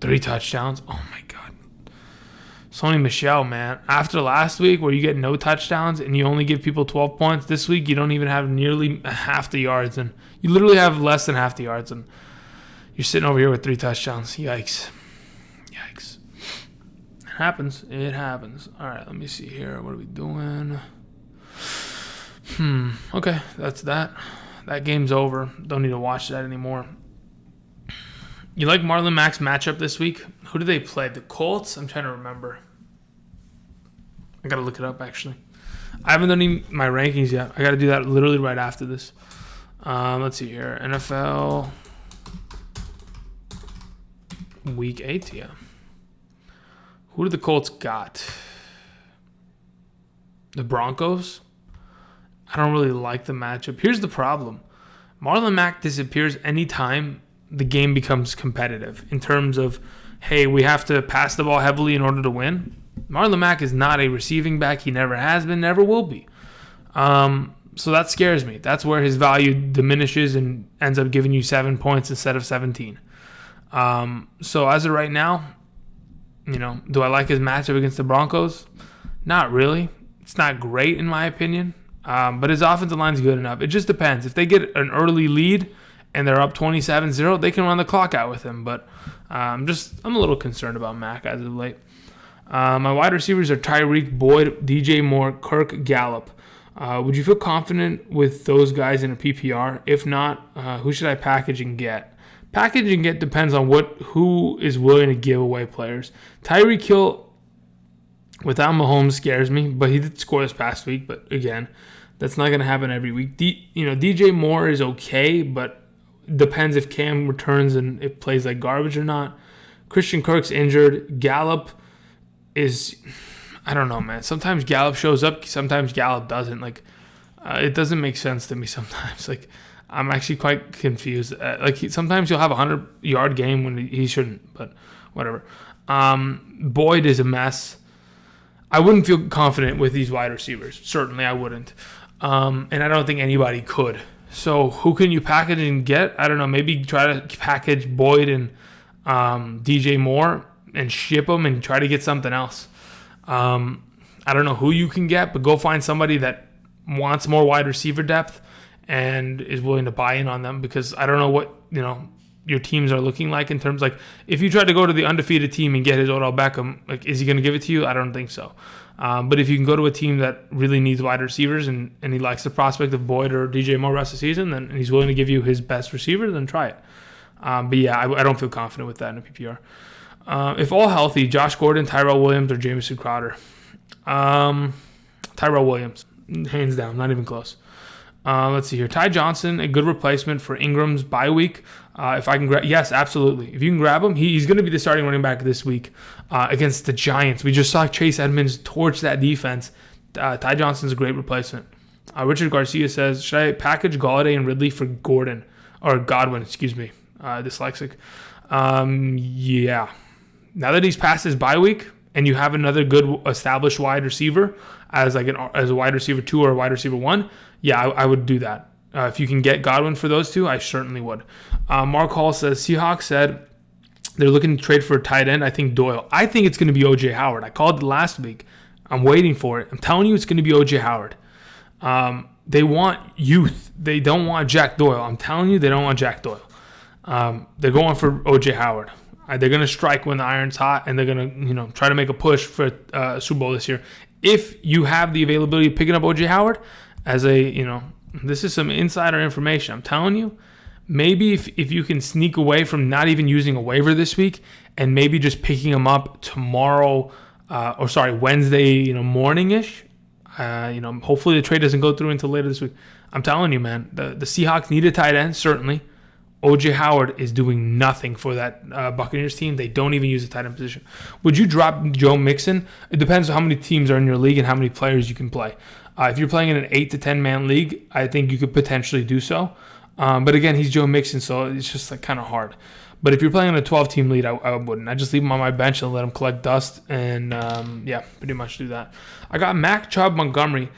3 touchdowns? Oh, my God. Sony Michel, man. After last week where you get no touchdowns and you only give people 12 points, this week you don't even have nearly half the yards. And you literally have less than half the yards. And you're sitting over here with 3 touchdowns. Yikes. It happens. All right, let me see here. What are we doing? Okay, that's that. That game's over. Don't need to watch that anymore. You like Marlon Mack's matchup this week? Who do they play? The Colts? I'm trying to remember. I got to look it up, actually. I haven't done my rankings yet. I got to do that literally right after this. Let's see here. NFL Week 8, yeah. Who do the Colts got? The Broncos? I don't really like the matchup. Here's the problem. Marlon Mack disappears anytime the game becomes competitive in terms of, hey, we have to pass the ball heavily in order to win. Marlon Mack is not a receiving back. He never has been, never will be. So that scares me. That's where his value diminishes and ends up giving you 7 points instead of 17. So as of right now, do I like his matchup against the Broncos? Not really. It's not great in my opinion. But his offensive line's good enough. It just depends. If they get an early lead and they're up 27-0, they can run the clock out with him. But I'm a little concerned about Mack as of late. My wide receivers are Tyreek, Boyd, DJ Moore, Kirk, Gallup. Would you feel confident with those guys in a PPR? If not, who should I package and get? Package and get depends on who is willing to give away players. Tyreek Hill without Mahomes scares me, but he did score this past week. But again, that's not going to happen every week. DJ Moore is okay, but depends if Cam returns and it plays like garbage or not. Christian Kirk's injured. Gallup is, I don't know, man. Sometimes Gallup shows up, sometimes Gallup doesn't. It doesn't make sense to me sometimes. I'm actually quite confused. Sometimes he'll have a 100-yard game when he shouldn't, but whatever. Boyd is a mess. I wouldn't feel confident with these wide receivers. Certainly I wouldn't. And I don't think anybody could. So who can you package and get? I don't know. Maybe try to package Boyd and DJ Moore and ship them and try to get something else. I don't know who you can get, but go find somebody that wants more wide receiver depth and is willing to buy in on them, because I don't know what your teams are looking like in terms if you try to go to the undefeated team and get his Odell Beckham, is he going to give it to you? I don't think so. But if you can go to a team that really needs wide receivers and he likes the prospect of Boyd or DJ Moore rest of the season, then and he's willing to give you his best receiver, then try it. But yeah, I don't feel confident with that in a PPR. If all healthy, Josh Gordon, Tyrell Williams, or Jamison Crowder? Tyrell Williams, hands down, not even close. Let's see here. Ty Johnson, a good replacement for Ingram's bye week. If I can grab, yes, absolutely. If you can grab him, he's going to be the starting running back this week against the Giants. We just saw Chase Edmonds torch that defense. Ty Johnson's a great replacement. Richard Garcia says, should I package Golladay and Ridley for Godwin? Dyslexic. Yeah. Now that he's past his bye week and you have another good established wide receiver as a wide receiver 2 or a wide receiver 1, yeah, I would do that. If you can get Godwin for those two, I certainly would. Mark Hall says, Seahawks said they're looking to trade for a tight end. I think Doyle. I think it's going to be O.J. Howard. I called it last week. I'm waiting for it. I'm telling you it's going to be O.J. Howard. They want youth. They don't want Jack Doyle. I'm telling you they don't want Jack Doyle. They're going for O.J. Howard. They're going to strike when the iron's hot, and they're going to try to make a push for Super Bowl this year. If you have the availability of picking up O.J. Howard as this is some insider information. I'm telling you, maybe if you can sneak away from not even using a waiver this week and maybe just picking him up tomorrow, Wednesday, morning-ish. Hopefully the trade doesn't go through until later this week. I'm telling you, man, the Seahawks need a tight end, certainly. O.J. Howard is doing nothing for that Buccaneers team. They don't even use the tight end position. Would you drop Joe Mixon? It depends on how many teams are in your league and how many players you can play. If you're playing in an 8 to 10 man league, I think you could potentially do so. But again, he's Joe Mixon, so it's just kind of hard. But if you're playing in a 12-team league, I wouldn't. I just leave him on my bench and let him collect dust, and pretty much do that. I got Mac, Chubb, Montgomery,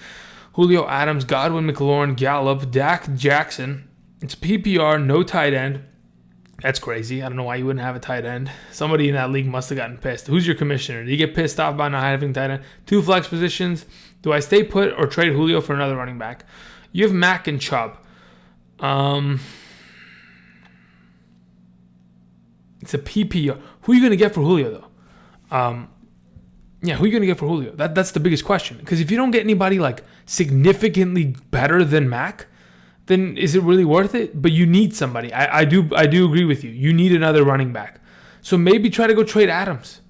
Julio Adams, Godwin, McLaurin, Gallup, Dak, Jackson. It's PPR, no tight end. That's crazy. I don't know why you wouldn't have a tight end. Somebody in that league must have gotten pissed. Who's your commissioner? Do you get pissed off by not having tight end? 2 flex positions. Do I stay put or trade Julio for another running back? You have Mac and Chubb. It's a PPR. Who are you going to get for Julio, though? Who are you going to get for Julio? That's the biggest question. Because if you don't get anybody significantly better than Mac, then is it really worth it? But you need somebody. I do agree with you. You need another running back. So maybe try to go trade Adams.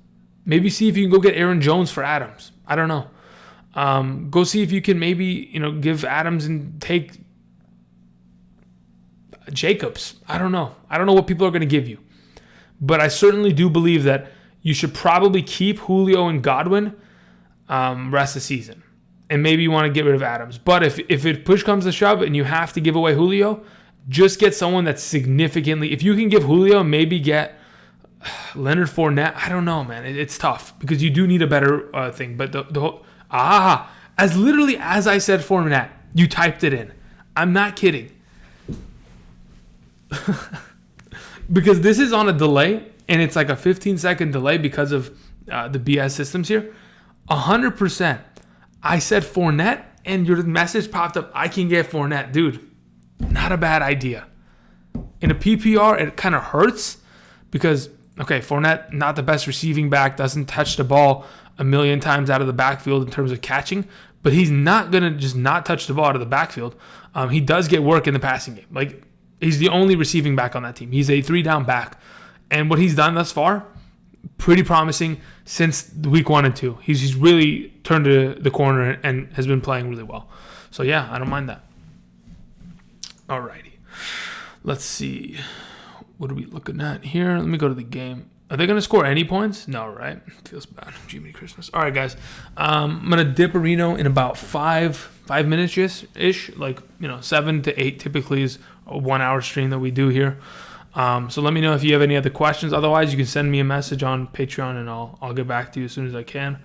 Maybe see if you can go get Aaron Jones for Adams. I don't know. Go see if you can maybe, give Adams and take Jacobs. I don't know. I don't know what people are going to give you. But I certainly do believe that you should probably keep Julio and Godwin rest of the season. And maybe you want to get rid of Adams. But if it push comes to shove and you have to give away Julio, just get someone that's significantly... If you can give Julio, maybe get Leonard Fournette. I don't know, man. It's tough because you do need a better thing. But as literally as I said Fournette, you typed it in. I'm not kidding. Because this is on a delay, and it's like a 15-second delay because of the BS systems here. 100%. I said Fournette, and your message popped up, I can get Fournette. Dude, not a bad idea. In a PPR, it kind of hurts because, okay, Fournette, not the best receiving back, doesn't touch the ball a million times out of the backfield in terms of catching, but he's not going to just not touch the ball out of the backfield. He does get work in the passing game. Like, he's the only receiving back on that team. He's a 3-down back. And what he's done thus far, pretty promising since week 1 and 2. He's really turned the corner and has been playing really well. So, yeah, I don't mind that. Alrighty. Let's see. What are we looking at here? Let me go to the game. Are they going to score any points? No, right? Feels bad. Jiminy Christmas. All right, guys. I'm going to dip a Reno in about 5 minutes-ish. Like, 7 to 8 typically is a 1-hour stream that we do here. So let me know if you have any other questions. Otherwise, you can send me a message on Patreon, and I'll get back to you as soon as I can.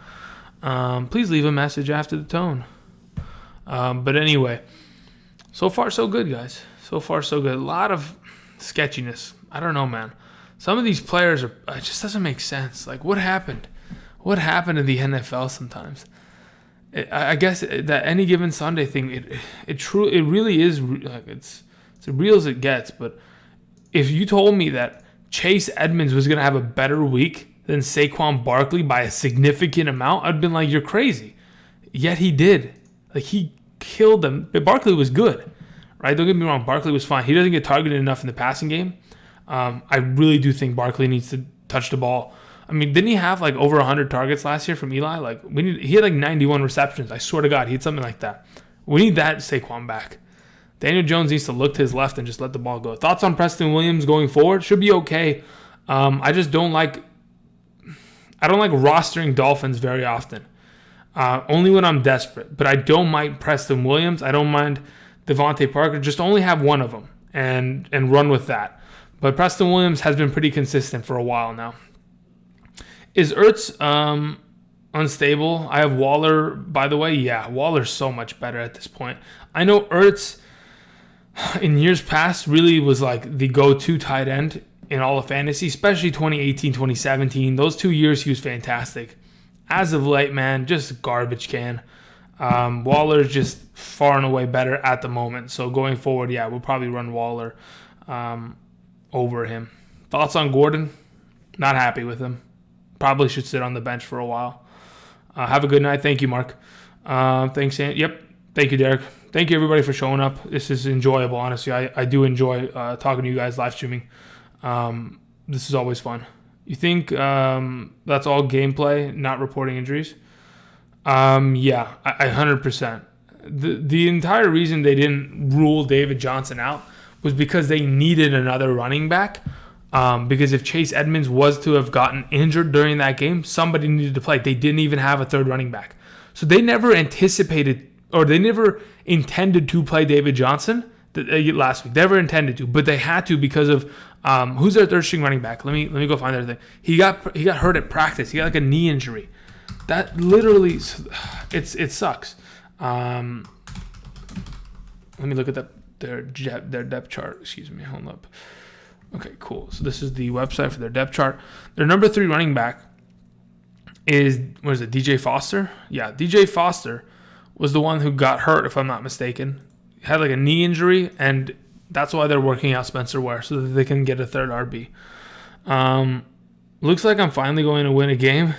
Please leave a message after the tone. But anyway, so far so good, guys. So far so good. A lot of sketchiness. I don't know, man. Some of these players it just doesn't make sense. Like, what happened? What happened in the NFL sometimes? I guess that any given Sunday thing, it really is like it's as real as it gets. But if you told me that Chase Edmonds was gonna have a better week than Saquon Barkley by a significant amount, I'd been like, you're crazy. Yet he did. Like, he killed them. But Barkley was good, right? Don't get me wrong. Barkley was fine. He doesn't get targeted enough in the passing game. I really do think Barkley needs to touch the ball. I mean, didn't he have like over 100 targets last year from Eli? Like, he had like 91 receptions. I swear to God, he had something like that. We need that Saquon back. Daniel Jones needs to look to his left and just let the ball go. Thoughts on Preston Williams going forward? Should be okay. I just don't like rostering Dolphins very often. Only when I'm desperate. But I don't mind Preston Williams. I don't mind Devontae Parker. Just only have one of them and run with that. But Preston Williams has been pretty consistent for a while now. Is Ertz unstable? I have Waller, by the way. Yeah, Waller's so much better at this point. I know Ertz in years past really was like the go-to tight end in all of fantasy, especially 2018, 2017. Those 2 years he was fantastic. As of late, man, just a garbage can. Waller's just far and away better at the moment. So going forward, yeah, we'll probably run Waller over him. Thoughts on Gordon? Not happy with him. Probably should sit on the bench for a while. Have a good night. Thank you, Mark. Thanks, Yep. Thank you, Derek. Thank you, everybody, for showing up. This is enjoyable, honestly. I do enjoy talking to you guys, live streaming. This is always fun. You think that's all gameplay, not reporting injuries? Yeah, I 100%. The entire reason they didn't rule David Johnson out was because they needed another running back. Because if Chase Edmonds was to have gotten injured during that game, somebody needed to play. They didn't even have a third running back. So they never anticipated, or they never intended to play David Johnson last week. They never intended to, but they had to because of who's their third string running back? Let me go find their thing. He got hurt at practice. He got like a knee injury. That literally, it sucks. Let me look at their depth chart. Excuse me, hold up. Okay, cool. So this is the website for their depth chart. Their number 3 running back is, what is it, DJ Foster? Yeah, DJ Foster was the one who got hurt, if I'm not mistaken. He had like a knee injury, and that's why they're working out Spencer Ware so that they can get a third RB. Looks like I'm finally going to win a game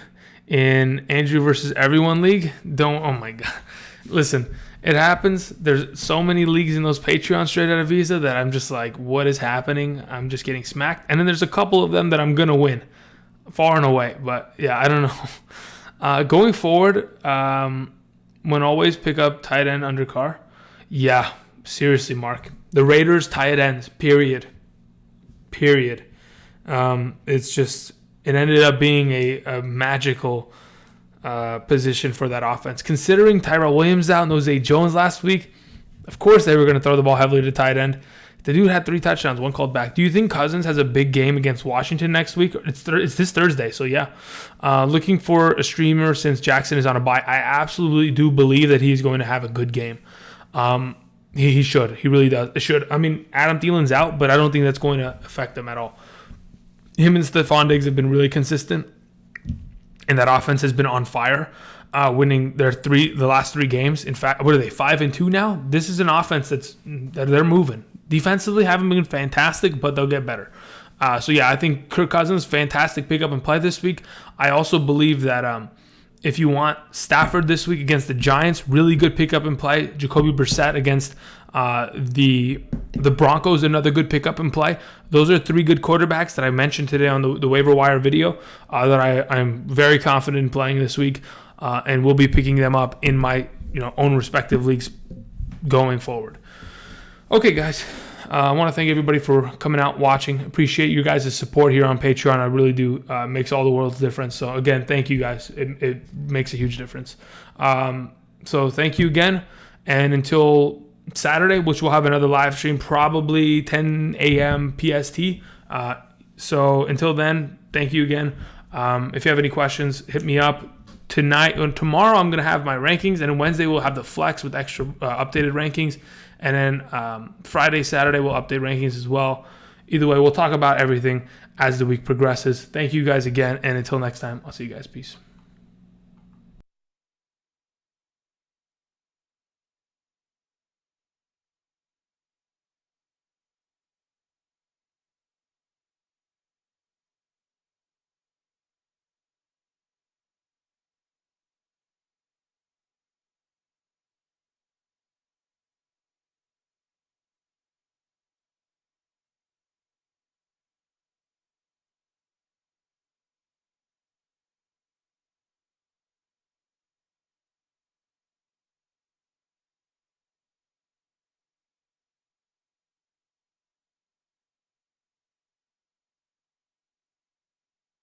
in Andrew versus Everyone League. Oh my God. Listen, it happens. There's so many leagues in those Patreon straight out of Visa that I'm just like, what is happening? I'm just getting smacked. And then there's a couple of them that I'm going to win far and away. But yeah, I don't know. Going forward, when always pick up tight end under Carr. Yeah, seriously, Mark. The Raiders tight ends, period. It's just, it ended up being a magical position for that offense. Considering Tyrell Williams out and Zay Jones last week, of course they were going to throw the ball heavily to tight end. The dude had 3 touchdowns, 1 called back. Do you think Cousins has a big game against Washington next week? It's this Thursday, so yeah. Looking for a streamer since Jackson is on a bye. I absolutely do believe that he's going to have a good game. He should. He really does. It should. I mean, Adam Thielen's out, but I don't think that's going to affect him at all. Him and Stephon Diggs have been really consistent, and that offense has been on fire, winning the last 3 games. In fact, what are they, 5-2 now? This is an offense that they're moving. Defensively, haven't been fantastic, but they'll get better. So yeah, I think Kirk Cousins, fantastic pickup and play this week. I also believe that if you want Stafford this week against the Giants, really good pickup and play. Jacoby Brissett against the Broncos, another good pickup and play. Those are 3 good quarterbacks that I mentioned today on the waiver wire video that I'm very confident in playing this week, and we'll be picking them up in my own respective leagues going forward. Okay, guys. I want to thank everybody for coming out, watching. Appreciate you guys' support here on Patreon. I really do. Makes all the world's difference. So, again, thank you guys. It makes a huge difference. So, thank you again. And until Saturday, which we'll have another live stream, probably 10 a.m. PST. So, until then, thank you again. If you have any questions, hit me up. Tonight and tomorrow, I'm going to have my rankings. And on Wednesday, we'll have the flex with extra updated rankings. And then Friday, Saturday, we'll update rankings as well. Either way, we'll talk about everything as the week progresses. Thank you guys again. And until next time, I'll see you guys. Peace.